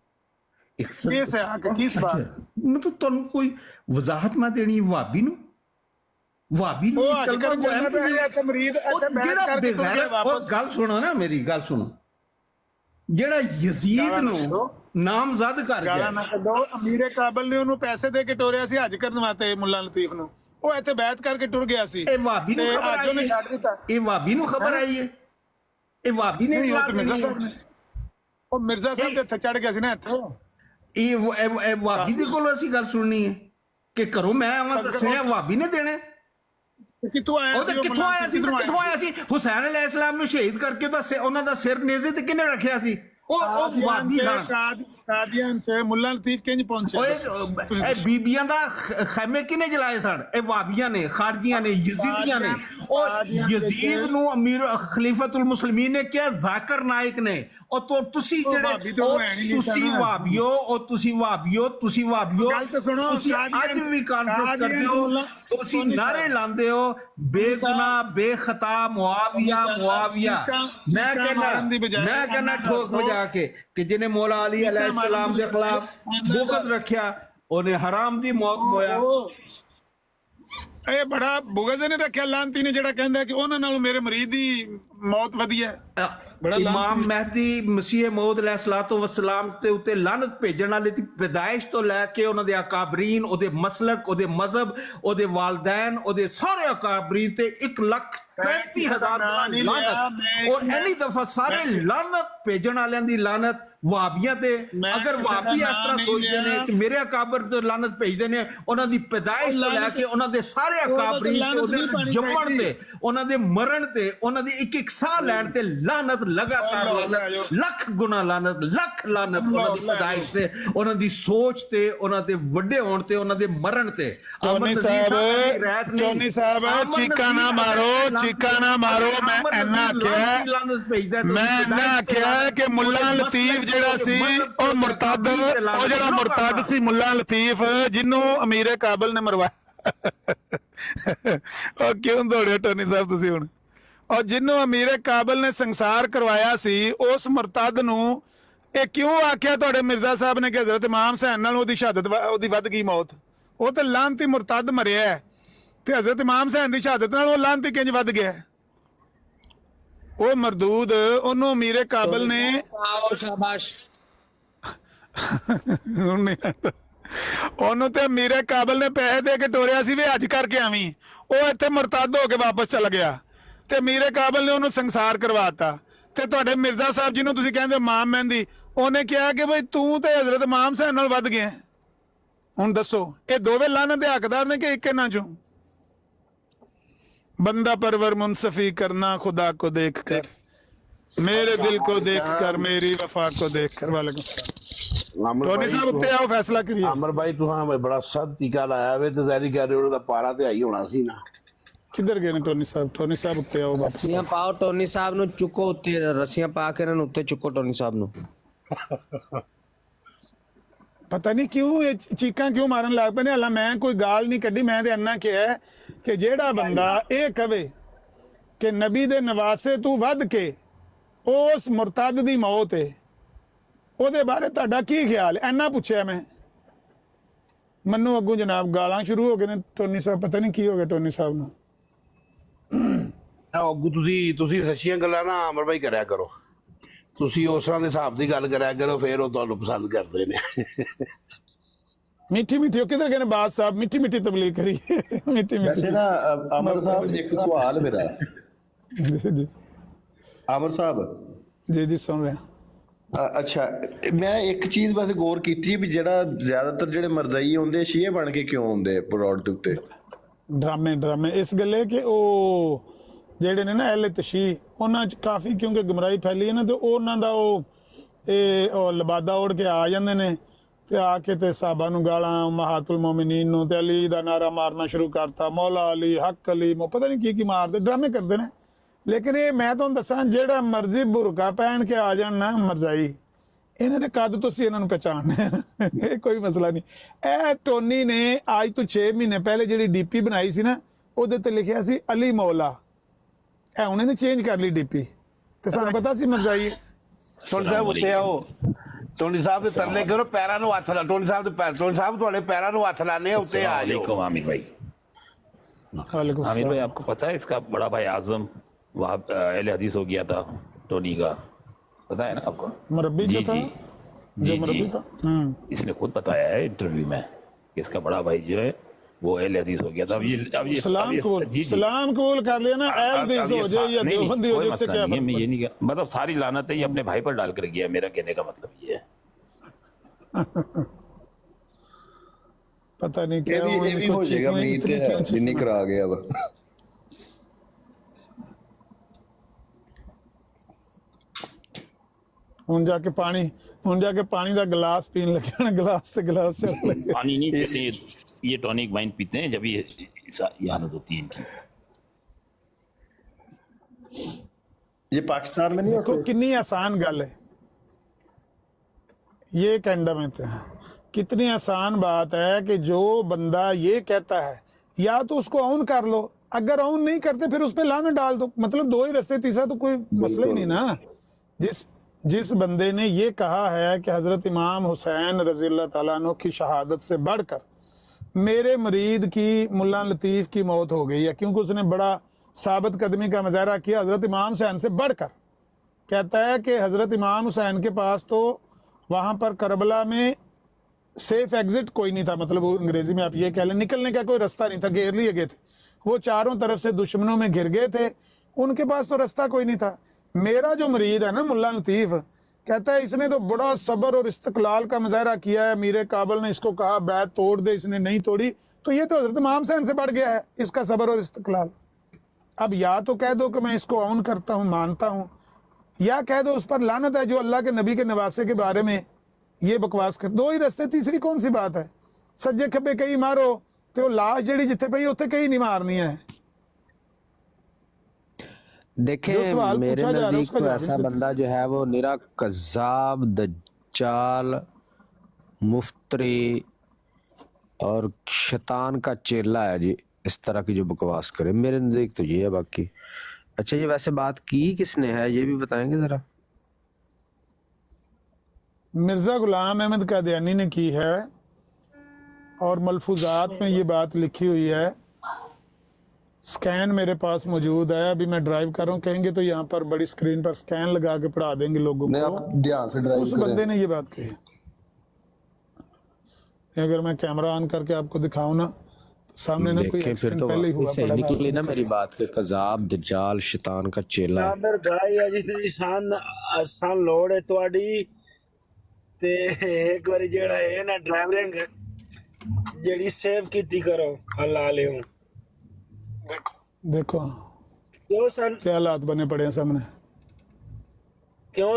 ਮਤਲਬ ਤੁਹਾਨੂੰ ਕੋਈ ਵਜ਼ਾਹਤ ਮੈਂ ਦੇਣੀ ਵਹਾਬੀ ਨੂੰ ਗੱਲ ਸੁਣੋ ਨਾ ਮੇਰੀ ਗੱਲ ਸੁਣੋ ਜਿਹੜਾ ਯਜ਼ੀਦ ਨੂੰ ਨਾਮਜ਼ਦ ਕਰ ਗਿਆ ਅਮੀਰੇ ਕਾਬਲ ਨੇ ਉਹਨੂੰ ਪੈਸੇ ਦੇ ਕੇ ਟੋਰਿਆ ਸੀ ਹਜ ਕਰਨ ਵਾਸਤੇ ਮੁੱਲਾ ਲਤੀਫ ਨੂੰ ਉਹ ਇੱਥੇ ਬੈਠ ਕਰਕੇ ਟੁਰ ਗਿਆ ਸੀ ਇਹ ਵਹਾਬੀ ਨੂੰ ਖਬਰ ਆਈ ਹੈ ਇਹ ਵਹਾਬੀ ਨੂੰ ਖਬਰ ਆਈ ਹੈ ਇਹ ਵਹਾਬੀ ਨੇ ਉਹ ਮਿਰਜ਼ਾ ਸਾਹਿਬ ਦੇ ਇੱਥੇ ਚੜ ਗਿਆ ਸੀ ਨਾ ਇੱਥੇ ਇਹ ਵਹਾਬੀ ਦੇ ਕੋਲੋਂ ਅਸੀਂ ਗੱਲ ਸੁਣਨੀ ਹੈ ਕਿ ਘਰੋਂ ਮੈਂ ਆਵਾਂ ਦੱਸਿਆ ਵਹਾਬੀ ਨੇ ਦੇਣਾ ਕਿੱਥੋਂ ਆਇਆ ਸੀ ਕਿੱਥੋਂ ਆਇਆ ਸੀ ਹੁਸੈਨ ਅਲੈਹਿਸਲਾਮ ਨੂੰ ਸ਼ਹੀਦ ਕਰਕੇ ਉਹਨਾਂ ਦਾ ਸਿਰ ਨੇਜ਼ੇ ਤੇ ਕਿਹਨੇ ਰੱਖਿਆ ਸੀ ਉਹ ਵਹਾਬੀ ਖਾਨ ਕਾਦੀਆਨ ਸੇ ਮੁੱਲਾ ਲਤੀਫ ਕਿੰਜ ਪਹੁੰਚੇ ਇਹ ਬੀਬੀਆਂ ਦਾ ਖੈਮੇ ਕਿਹਨੇ ਜਲਾਏ ਸਨ ਇਹ ਵਹਾਬੀਆਂ ਨੇ ਖਾਰਜੀਆਂ ਨੇ ਯਜ਼ੀਦੀਆਂ ਨੇ ਉਹ ਯਜ਼ੀਦ ਨੂੰ ਅਮੀਰ ਖਲੀਫਤੁਲ ਮੁਸਲਮੀਨ ਨੇ ਕਿਹਾ ਜ਼ਾਕਰ ਨਾਇਕ ਨੇ ਉਹ ਤੁਸੀਂ ਜਿਹੜੇ ਤੁਸੀਂ ਵਹਾਬੀਓ ਤੁਸੀਂ ਅੱਜ ਵੀ ਕਾਨਫਰੰਸ ਕਰਦੇ ਹੋ ਤੁਸੀਂ ਨਾਰੇ ਲਾਉਂਦੇ ਹੋ ਬੇਗੁਨਾਹ ਬੇਖਤਾ ਮੁਆਵੀਆ ਮੈਂ ਕਹਿੰਦਾ ਠੋਕ ਵਜਾ ਕੇ ਕਿ ਜਿਹਨੇ ਮੌਲਾ ਅਲੀ अलैहिस्सलाम के खिलाफ बुग़्ज़ रखिया उन्हें हराम दी मौत होया ਇਹ ਬੜਾ ਬੁਗਜ਼ ਨੇ ਰੱਖਿਆ ਲਾਂਤੀ ਨੇ, ਜਿਹੜਾ ਕਹਿੰਦਾ ਕਿ ਉਹਨਾਂ ਨਾਲੋਂ ਮੇਰੇ ਮਰੀਦ ਦੀ ਮੌਤ ਵਧੀਆ ਹੈ। ਬੜਾ ਇਮਾਮ ਮਹਿਦੀ ਮਸੀਹ ਮੌਦ ਅਲੈਹਿਸਸਲਾਤੁ ਵਸਲਾਮ ਤੇ ਉੱਤੇ ਲਾਨਤ ਭੇਜਣ ਵਾਲੇ ਦੀ ਪੈਦਾਇਸ਼ ਤੋਂ ਲੈ ਕੇ ਉਹਨਾਂ ਦੇ ਅਕਾਬਰੀਨ, ਉਹਦੇ ਮਸਲਕ, ਉਹਦੇ ਮਜ਼ਹਬ, ਉਹਦੇ ਵਾਲदैन, ਉਹਦੇ ਸਾਰੇ ਅਕਾਬਰੀਨ ਤੇ 1,35,000 ਲਾਨਤ। ਔਰ ਐਨੀ ਦਫਾ ਸਾਰੇ ਲਾਨਤ ਭੇਜਣ ਵਾਲਿਆਂ ਦੀ ਲਾਨਤ ਵਾਬੀਆਂ ਤੇ। ਅਗਰ ਵਾਬੀ ਇਸ ਤਰ੍ਹਾਂ ਸੋਚਦੇ ਨੇ ਕਿ ਮੇਰੇ ਅਕਾਬਰ ਤੇ ਲਾਨਤ ਭੇਜਦੇ ਨੇ, ਉਹਨਾਂ ਦੀ ਪੈਦਾਇਸ਼ ਤੋਂ ਲੈ ਕੇ ਉਹਨਾਂ ਦੇ ਸਾਰੇ ਅਕਾਬਰੀਨ ਤੇ ਉਹਦੇ ਜੰਮਣ ਤੇ, ਉਹਨਾਂ ਦੇ ਮਰਨ ਤੇ, ਉਹਨਾਂ ਦੀ ਇੱਕ ਇੱਕ ਸਾਹ ਲੈਣ ਤੇ ਲਾਨਤ, ਲਗਾਤਾਰ ਲਾਨਤ, ਲੱਖ ਗੁਣਾ ਲਾਨਤ, ਲੱਖ ਲਾਨਤ ਉਹਨਾਂ ਦੀ ਪੈਦਾਇਸ਼ ਤੇ, ਉਹਨਾਂ ਦੀ ਸੋਚ ਤੇ, ਉਹਨਾਂ ਦੇ ਵੱਡੇ ਹੋਣ ਤੇ, ਉਹਨਾਂ ਦੇ ਮਰਨ ਤੇ। ਟੋਨੀ ਸਾਹਿਬ ਚੀਕਾ ਨਾ ਮਾਰੋ, ਚੀਕਾ ਨਾ ਮਾਰੋ। ਮੈਂ ਇੰਨਾ ਆਖਿਆ ਕਿ ਮੁੱਲਾ ਲਤੀਫ ਜਿਹੜਾ ਸੀ ਉਹ ਮੁਰਤਦ, ਉਹ ਜਿਹੜਾ ਮੁਰਤਦ ਸੀ ਮੁੱਲਾ ਲਤੀਫ, ਜਿਹਨੂੰ ਅਮੀਰ ਕਾਬਲ ਨੇ ਮਰਵਾਇਆ। ਉਹ ਕਿਉਂ ਦੌੜਿਆ ਟੋਨੀ ਸਾਹਿਬ ਤੁਸੀਂ ਹੁਣ? ਔਰ ਜਿਹਨੂੰ ਅਮੀਰ ਕਾਬਲ ਨੇ ਸੰਸਾਰ ਕਰਵਾਇਆ ਸੀ, ਉਸ ਮੁਰਤਦ ਨੂੰ ਇਹ ਕਿਉਂ ਆਖਿਆ ਤੁਹਾਡੇ ਮਿਰਜ਼ਾ ਸਾਹਿਬ ਨੇ ਕਿ ਹਜ਼ਰਤ ਇਮਾਮ ਹੁਸੈਨ ਨਾਲ ਉਹਦੀ ਸ਼ਹਾਦਤ, ਉਹਦੀ ਵੱਧ ਗਈ ਮੌਤ? ਉਹ ਤੇ ਲਾਨਤੀ ਮੁਰਤਦ ਮਰਿਆ ਤੇ ਹਜ਼ਰਤ ਇਮਾਮ ਹੁਸੈਨ ਦੀ ਸ਼ਹਾਦਤ ਨਾਲ ਉਹ ਲਾਨਤੀ ਕਿੰਜ ਵੱਧ ਗਿਆ? ਉਹ ਮਰਦੂਦ, ਉਹਨੂੰ ਅਮੀਰ ਕਾਬਲ ਨੇ ਉਹਨੂੰ ਤੇ ਅਮੀਰ ਕਾਬਲ ਨੇ ਪੈਸੇ ਦੇ ਕੇ ਟੋਰਿਆ ਸੀ ਵੀ ਅੱਜ ਕਰਕੇ ਆਵੀਂ। ਉਹ ਇੱਥੇ ਮੁਰਤਦ ਹੋ ਕੇ ਵਾਪਸ ਚਲਾ ਗਿਆ ਤੇ ਅਮੀਰ ਕਾਬਲ ਨੇ ਉਹਨੂੰ ਸੰਸਾਰ ਕਰਵਾਤਾ। ਤੇ ਤੁਹਾਡੇ ਮਿਰਜ਼ਾ ਸਾਹਿਬ ਜਿਹਨੂੰ ਤੁਸੀਂ ਕਹਿੰਦੇ ਇਮਾਮ ਮਹਿੰਦੀ, ਉਹਨੇ ਕਿਹਾ ਕਿ ਬਈ ਤੂੰ ਤੇ ਹਜ਼ਰਤ ਇਮਾਮ ਹੁਸੈਨ ਨਾਲ ਵੱਧ ਗਿਆ। ਹੁਣ ਦੱਸੋ ਇਹ ਦੋਵੇਂ ਲਾਨਤ ਦੇ ਹੱਕਦਾਰ ਨੇ ਕਿ ਇੱਕ ਇਹਨਾਂ ਚੋਂ? बंदा परवर मुंसफी करना खुदा को देख कर, मेरे दिल को देख कर, मेरी वफा को देख कर। वालेकुम सलाम। टोनी साहब उत्ते आओ, फैसला करिए। अमर भाई तुहां बड़ा सद टीका लाया वे ते जारी कर रहे हो, दा पारा ते आई होना सी ना। किधर गए ने टोनी साहब? टोनी साहब उत्ते आओ बस। रस्सियां पाओ टोनी साहब नु, चुको उत्ते रस्सियां पा के इन्हां नु उत्ते चुको टोनी साहब नु। पता नहीं क्यों ये चीकां क्यों मारन लग पे ने। हला मैं कोई गाल नहीं कड्डी, मैं ते अन्ना किहा कि जेड़ा बंदा ये कहे कि नबी दे नवासे तू वध के उस मुरतद दी मौत है, ਉਹਦੇ ਬਾਰੇ ਤੁਹਾਡਾ ਕੀ ਖਿਆਲ ਹੈ? ਇੰਨਾ ਪੁੱਛਿਆ ਮੈਂ। ਮੈਨੂੰ ਅੱਗੋਂ ਜਨਾਬ ਗਾਲਾਂ ਸ਼ੁਰੂ ਹੋ ਗਏ ਨੇ। ਟੋਨੀ ਸਾਹਿਬ ਪਤਾ ਨਹੀਂ ਕੀ ਹੋ ਗਿਆ ਟੋਨੀ ਸਾਹਿਬ ਨੂੰ। ਅੱਗੋਂ ਤੁਸੀਂ ਸੱਚੀਆਂ ਗੱਲਾਂ ਨਾ ਅਮਰ ਭਾਈ ਕਰਿਆ ਕਰੋ, ਤੁਸੀਂ ਉਸ ਤਰ੍ਹਾਂ ਦੇ ਹਿਸਾਬ ਦੀ ਗੱਲ ਕਰਿਆ ਕਰੋ, ਫਿਰ ਉਹ ਤੁਹਾਨੂੰ ਪਸੰਦ ਕਰਦੇ ਨੇ। ਮਿੱਠੀ ਮਿੱਠੀ ਕਿਧਰ ਗਏ ਨੇ ਬਾਦ ਸਾਹਿਬ? ਮਿੱਠੀ ਮਿੱਠੀ ਤਬਲੀਗ ਕਰੀ। ਮਿੱਠੀ ਵੈਸੇ ਨਾ ਅਮਰ ਸਾਹਿਬ ਇੱਕ ਸਵਾਲ ਮੇਰਾ। ਅਮਰ ਸਾਹਿਬ ਜੀ ਜੀ ਸੁਣ ਰਿਹਾ। ਅੱਛਾ, ਮੈਂ ਇੱਕ ਚੀਜ਼ ਬਸ ਗੌਰ ਕੀਤੀ ਵੀ ਜਿਹੜਾ ਜ਼ਿਆਦਾਤਰ ਜਿਹੜੇ ਮਰਜ਼ਾਈ ਹੁੰਦੇ ਸ਼ੀਏ ਬਣ ਕੇ ਕਿਉਂ ਹੁੰਦੇ ਪਰੋਡ ਦੇ ਉੱਤੇ? ਡਰਾਮੇ ਇਸ ਗੱਲੇ ਕਿ ਉਹ ਜਿਹੜੇ ਨੇ ਨਾ ਅਹਿਲੇ ਤਸ਼ੀਹ, ਉਹਨਾਂ 'ਚ ਕਾਫੀ ਕਿਉਂਕਿ ਗੁੰਮਰਾਹੀ ਫੈਲੀ ਹੈ ਨਾ, ਤੇ ਉਹਨਾਂ ਦਾ ਉਹ ਲਬਾਦਾ ਉੜ ਕੇ ਆ ਜਾਂਦੇ ਨੇ ਤੇ ਆ ਕੇ ਤੇ ਸਾਹਬਾ ਨੂੰ ਗਾਲਾਂ, ਮਹਾਤੁਲ ਮੋਮਿਨੀਨ ਨੂੰ, ਤੇ ਅਲੀ ਦਾ ਨਾਰਾ ਮਾਰਨਾ ਸ਼ੁਰੂ ਕਰਤਾ, ਮੌਲਾ ਅਲੀ, ਹੱਕ ਅਲੀ, ਪਤਾ ਨਹੀਂ ਕੀ ਮਾਰਦੇ, ਡਰਾਮੇ ਕਰਦੇ ਨੇ। ਲੇਕਿਨ ਇਹ ਮੈਂ ਤੁਹਾਨੂੰ ਦੱਸਾਂ, ਜਿਹੜਾ ਮਰਜ਼ੀ ਬੁਰਕਾ ਪਹਿਨ ਕੇ ਆ ਜਾਣ ਨਾ ਮਰਜ਼ਾਈ, ਇਹਨਾਂ ਦੇ ਕੱਦ ਤੁਸੀਂ ਇਹਨਾਂ ਨੂੰ ਪਛਾਣਨਾ, ਇਹ ਕੋਈ ਮਸਲਾ ਨਹੀਂ। ਇਹ ਟੋਨੀ ਨੇ ਅੱਜ ਤੋਂ 6 ਮਹੀਨੇ ਪਹਿਲੇ ਜਿਹੜੀ ਡੀਪੀ ਬਣਾਈ ਸੀ ਨਾ, ਉਹਦੇ ਤੇ ਲਿਖਿਆ ਸੀ ਅਲੀ ਮੌਲਾ। ਇਹ ਉਹਨਾਂ ਨੇ ਚੇਂਜ ਕਰ ਲਈ ਡੀਪੀ, ਤੇ ਸਾਨੂੰ ਪਤਾ ਸੀ ਮਰਜ਼ਾਈ। ਟੋਨੀ ਸਾਹਿਬ ਉੱਤੇ ਆਓ, ਟੋਨੀ ਸਾਹਿਬ ਦੇ ਤਰਲੇ ਕਰੋ, ਪੈਰਾਂ ਨੂੰ ਹੱਥ ਲਾ। ਟੋਨੀ ਸਾਹਿਬ ਤੁਹਾਡੇ पैरों ਨੂੰ हथ लाने उत्ते आ जाओ। आमिर भाई, आमिर भाई आपको पता है इसका बड़ा भाई आजम वहाँ अहले हदीस हो गया था टोनी का, पता है ना आपको? मुरब्बी जी था, जी जी जी, इसने खुद बताया है इंटरव्यू में कि इसका बड़ा भाई जो है वो अहले हदीस हो गया था। अब ये सलाम कबूल कर लिया ना, अहले हदीस हो जाए या देवबंदी हो जाए, इससे क्या फर्क? ये नहीं, मतलब सारी लानत ही अपने भाई पर डाल कर गया। मेरा कहने का मतलब ये है। पता नहीं क्या ये भी हो जाएगा, जिन्नी करा गया वा। ਹੁਣ ਜਾ ਕੇ ਪਾਣੀ ਦਾ गिलास पीन लगे ना, गिलास से गिलास चल लगे। पानी नहीं पीते, ये टॉनिक वाइन पीते हैं जब ये हालत होती है इनकी। ये पाकिस्तान में नहीं देखो कितनी आसान गल है ये कैनेडा में, तो कितनी आसान बात है कि जो बंदा ये कहता है या तो उसको ऑन कर लो, अगर ऑन नहीं करते फिर उस पर लाना डाल दो। मतलब दो ही रास्ते, तीसरा तो कोई मसला ही नहीं ना। जिस बंदे ने ये कहा है कि हजरत इमाम हुसैन रज़ी अल्लाह ताला अन्हु की शहादत से बढ़कर मेरे मुरीद की मुल्ला लतीफ़ की मौत हो गई है क्योंकि उसने बड़ा साबित कदमी का मुजाहरा किया हज़रत इमाम हुसैन से बढ़कर। कहता है कि हज़रत इमाम हुसैन के पास तो वहाँ पर करबला में सेफ एग्जिट कोई नहीं था, मतलब वो अंग्रेजी में आप ये कह लें निकलने का कोई रास्ता नहीं था, घेर लिए गए थे, वो चारों तरफ से दुश्मनों में घिर गए थे, उनके पास तो रास्ता कोई नहीं था। मेरा जो मुरीद है ना मुल्ला लतीफ़, कहता है इसने तो बड़ा सब्र और इस्तक़लाल का मुजाहरा किया है, मीर काबिल ने इसको कहा बैत तोड़ दे, इसने नहीं तोड़ी, तो ये तो हज़रत इमाम हुसैन से बढ़ गया है इसका सब्र और इस्तक़लाल। अब या तो कह दो कि मैं इसको ऑन करता हूँ, मानता हूँ, या कह दो उस पर लानत है जो अल्लाह के नबी के नवासे के बारे में ये बकवास कर। दो ही रस्ते, तीसरी कौन सी बात है? सज्जे खब्बे कई मारो तो लाश जड़ी जिथे पई उत्थे कई नहीं मारनी है। देखें मेरे नजदीक तो ऐसा बंदा जो है वो निरा कज़्ज़ाब, दज्जाल, मुफ्तरी और शैतान का चेला है जी, इस तरह की जो बकवास करे। मेरे नजदीक तो ये है। बाकी अच्छा, ये वैसे बात की किसने है ये भी बताएंगे जरा? मिर्ज़ा गुलाम अहमद कादियानी ने की है और मलफूजात में ये बात लिखी हुई है। स्कैन मेरे पास मौजूद है, अभी मैं ड्राइव कर रहा हूँ, कहेंगे तो यहाँ पर बड़ी स्क्रीन पर स्कैन लगा के पढ़ा देंगे लोगों को। आप ध्यान से ड्राइव उस बंदे ने ये बात कही। अगर मैं कैमरा ऑन करके आपको दिखाऊं ना तो सामने ना कोई फिर तो पहले ही हुआ सही निकली ना मेरी बात के कज़्ज़ाब, दज्जाल, शैतान का चेला। आसान लोड है ਤੁਹਾਡੀ ਤੇ ਇੱਕ ਵਾਰੀ ਜਿਹੜਾ ਹੈ ਨਾ ਡਰਾਈਵਰਿੰਗ ਜਿਹੜੀ ਸੇਵ ਕੀਤੀ ਕਰੋ ਹਲਾ ਲਿਓ। देखो क्यों सन क्या हालात बने पड़े हैं सामने। क्यों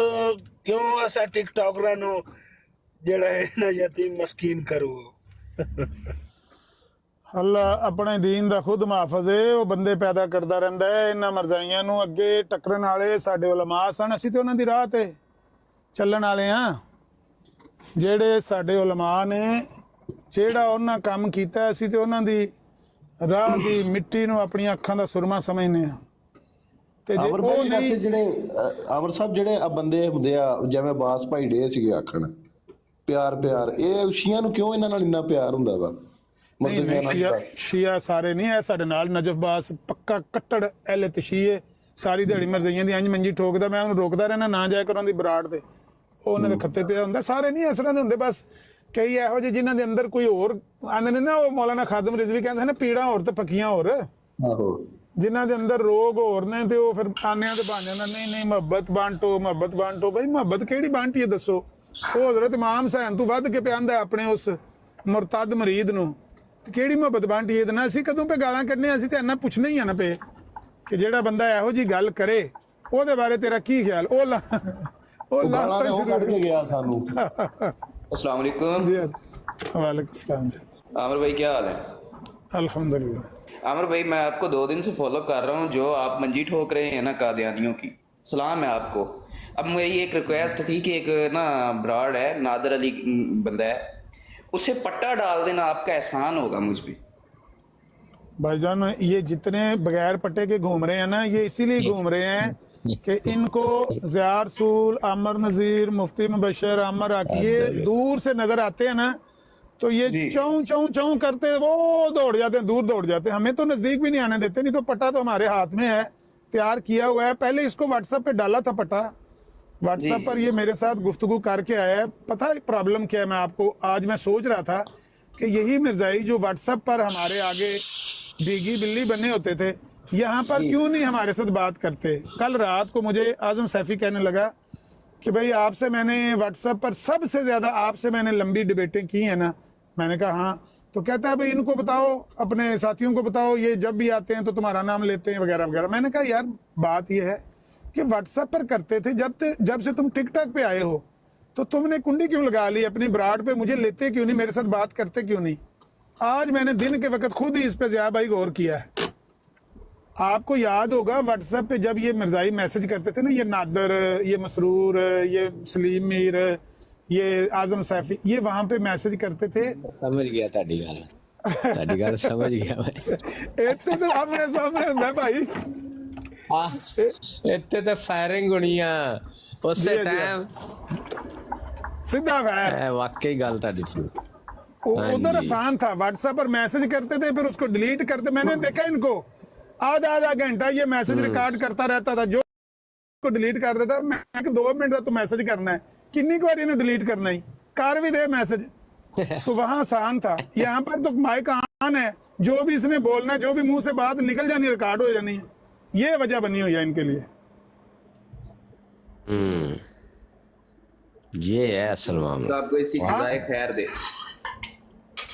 क्यों ऐसा टिकटॉकਰਾਂ ਨੂੰ ਜਿਹੜਾ ਹੈ ਨਾ ਯਤੀਮ ਮਸਕੀਨ ਕਰੂ। अल्लाह अपने दीन दा खुद मुहाफिज़ है, वो बंदे पैदा करता रहता है। इन्हां मरज़ाइयां नूं अगे टकरन वाले साडे उलमा सन, असीं ते उन्हां दी राह ते ਚੱਲਣ वाले हाँ। ਜਿਹੜੇ ਸਾਡੇ ਉਲਮਾ ਨੇ ਜਿਹੜਾ ਉਹਨਾਂ ਕੰਮ ਕੀਤਾ ਅਸੀਂ ਤੇ ਉਹਨਾਂ ਦੀ ਰਾਹ ਦੀ ਮਿੱਟੀ ਨੂੰ ਆਪਣੀਆਂ ਅੱਖਾਂ ਦਾ ਸੁਰਮਾ ਸਮਝਨੇ ਆ। ਤੇ ਜੇ ਉਹ ਨਹੀਂ ਜਿਹੜੇ ਅਮਰ ਸਾਹਿਬ ਜਿਹੜੇ ਆ ਬੰਦੇ ਹੁੰਦੇ ਆ ਜਿਵੇਂ ਬਾਸ ਭਾਈ ਡੇ ਸੀਗੇ ਆਖਣ ਪਿਆਰ ਪਿਆਰ, ਇਹ ਸ਼ੀਆਂ ਨੂੰ ਕਿਉਂ ਇਹਨਾਂ ਨਾਲ ਇੰਨਾ ਪਿਆਰ ਹੁੰਦਾ ਵਾ? ਸ਼ੀਆ ਸਾਰੇ ਨਹੀਂ ਹੈ ਸਾਡੇ ਨਾਲ। ਨਜਫ ਬਾਸ ਪੱਕਾ ਕੱਟੜ ਐਲ ਤਸ਼ੀਏ, ਸਾਰੀ ਦਿਹਾੜੀ ਮਰਜ਼ਈਆਂ ਦੀ ਅੰਜ ਮੰਜੀ ਠੋਕਦਾ, ਮੈਂ ਉਹਨੂੰ ਰੋਕਦਾ ਰਹਿਣਾ ਨਾ ਜਾਇਆ ਕਰਾਂ ਦੀ ਬਰਾੜ ਤੇ, ਉਹ ਉਹਨਾਂ ਦੇ ਖੱਤੇ ਪਿਆ ਹੁੰਦਾ। ਸਾਰੇ ਨਹੀਂ ਇਸ ਤਰ੍ਹਾਂ ਦੇ ਹੁੰਦੇ, ਬਸ ਕਈ ਇਹੋ ਜਿਹੇ ਜਿਨ੍ਹਾਂ ਦੇ ਅੰਦਰ ਕੋਈ ਹੋਰ ਆਂਦੇ ਨੇ ਨਾ, ਉਹ ਮੌਲਾਨਾ ਖਾਦਮ ਰਿਜ਼ਵੀ ਕਹਿੰਦੇ ਨੇ ਪੀੜਾਂ ਹੋਰ ਤੇ ਪੱਕੀਆਂ ਹੋਰ। ਆਹੋ, ਜਿਨ੍ਹਾਂ ਦੇ ਅੰਦਰ ਰੋਗ ਹੋਰ ਨੇ ਤੇ ਉਹ ਫਿਰ ਆਨਿਆਂ ਤੇ ਬਣ ਜਾਂਦਾ, ਨਹੀਂ ਨਹੀਂ ਮੁਹੱਬਤ ਬਾਂਟੋ, ਮੁਹੱਬਤ ਬਾਂਟੋ। ਬਈ ਮੁਹੱਬਤ ਕਿਹੜੀ ਬਾਂਟੀ ਹੈ ਦੱਸੋ? ਉਹ ਹਜ਼ਰਤ ਇਮਾਮ ਹੁਸੈਨ ਤੋਂ ਵੱਧ ਕੇ ਪਿਆਂਦਾ ਆਪਣੇ ਉਸ ਮੁਰਤਦ ਮਰੀਦ ਨੂੰ, ਕਿਹੜੀ ਮੁਹੱਬਤ ਬਾਂਟੀ ਇਹਦੇ ਨਾਲ? ਅਸੀਂ ਕਦੋਂ ਪੇ ਗਾਲਾਂ ਕੱਢਨੇ? ਅਸੀਂ ਤੇ ਇੰਨਾ ਪੁੱਛਣਾ ਹੀ ਆ ਨਾ ਪਏ ਕਿ ਜਿਹੜਾ ਬੰਦਾ ਇਹੋ ਜੀ ਗੱਲ ਕਰੇ ਉਹਦੇ ਬਾਰੇ ਤੇਰਾ ਕੀ ਖਿਆਲ? ਉਹ ਗਾਲਾਂ ਉਹ ਕੱਢ ਕੇ ਗਿਆ ਸਾਨੂੰ। अस्सलाम वालेकुम। जी वालेकुम सलाम। आमिर भाई क्या हाल है? अल्हम्दुलिल्लाह। आमिर भाई मैं आपको 2 दिन से फॉलो कर रहा हूँ, जो आप मंजी ठोक रहे हैं ना कादियानियों की, सलाम है आपको। अब मेरी एक रिक्वेस्ट थी कि एक ना ब्राड है, नादर अली बंदा है, उसे पट्टा डाल देना, आपका एहसान होगा मुझ पर। भाईजान ये जितने बगैर पट्टे के घूम रहे हैं ना, ये इसीलिए घूम रहे हैं कि इनको ज़िया रसूल, आमर नज़ीर, मुफ्ती मुबशर, आमर आकी ये दूर से नजर आते हैं ना, तो ये चौं चौं चौं करते वो दौड़ जाते हैं, दूर दौड़ जाते हैं, हमें तो नजदीक भी नहीं आने देते। नहीं तो पट्टा तो हमारे हाथ में है, तैयार किया हुआ है। पहले इसको व्हाट्सएप पे डाला था पट्टा, व्हाट्सएप पर ये मेरे साथ गुफ्तगू करके आया है। पता है प्रॉब्लम क्या है? मैं आपको आज मैं सोच रहा था कि यही मिर्जाई जो व्हाट्सएप पर हमारे आगे भीगी बिल्ली बने होते थे, यहाँ पर क्यों नहीं हमारे साथ बात करते? कल रात को मुझे आजम सैफी कहने लगा कि भाई आपसे मैंने व्हाट्सएप पर सबसे ज़्यादा आपसे मैंने लंबी डिबेटें की हैं ना। मैंने कहा हाँ। तो कहता है भाई इनको बताओ, अपने साथियों को बताओ, ये जब भी आते हैं तो तुम्हारा नाम लेते हैं वगैरह वगैरह। मैंने कहा यार बात ये है कि व्हाट्सएप पर करते थे, जब से तुम टिकटॉक पे आए हो तो तुमने कुंडी क्यों लगा ली अपनी ब्राड पे? मुझे लेते क्यों नहीं, मेरे साथ बात करते क्यों नहीं? आज मैंने दिन के वक्त खुद ही इस पे ज़िया भाई गौर किया है। आपको याद होगा व्हाट्सएप पे जब ये मिर्जाई मैसेज करते थे ना, ये नादर, ये मसरूर, ये सलीम मीर, ये आजम सैफी, ये वहां पे मैसेज करते थे। समझ गया ताड़ी गल समझ गया मैं। इतने तो अपने सामने ਹੁੰਦਾ ਭਾਈ। ਇੱਥੇ ਤਾਂ ਫਾਇਰਿੰਗ ਹੋਣੀ ਆ ਉਸੇ ਟਾਈਮ ਸਿੱਧਾ ਫਾਇਰ। ਵਾਕਈ ਗੱਲ ਤੁਹਾਡੀ ਸੀ। उधर आसान था, व्हाट्सएप पर मैसेज करते थे फिर उसको डिलीट करते। मैंने देखा इनको आधा घंटा ये मैसेज रिकॉर्ड करता रहता था, जो को डिलीट कर देता। मैं 2 मिनट का तो मैसेज करना है, किन्नी बार इन्हें डिलीट करना ही, कर भी दे मैसेज। तो वहां आसान था, यहाँ पर तो माइक ऑन है, जो भी इसने बोलना है, जो भी मुंह से बात निकल जानी रिकॉर्ड हो जानी है। ये वजह बनी हुई है इनके लिए। ये है असल मामला। आपको इसकी सजाए खैर दे।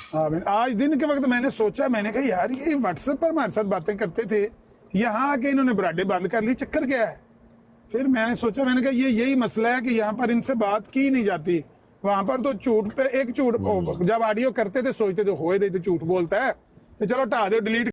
हाँ, आज दिन के वक्त मैंने सोचा, मैंने कहा यार ये व्हाट्सएप पर हमारे साथ बातें करते थे, यहाँ आके इन्होंने बराडे बंद कर ली, चक्कर क्या है? फिर मैंने सोचा, मैंने कहा ये यही मसला है कि यहाँ पर इनसे बात की नहीं जाती। वहां पर तो झूठ पे एक झूठ, जब ऑडियो करते थे सोचते थे होए दे तो झूठ बोलता है, तो चलो हटा दो, डिलीट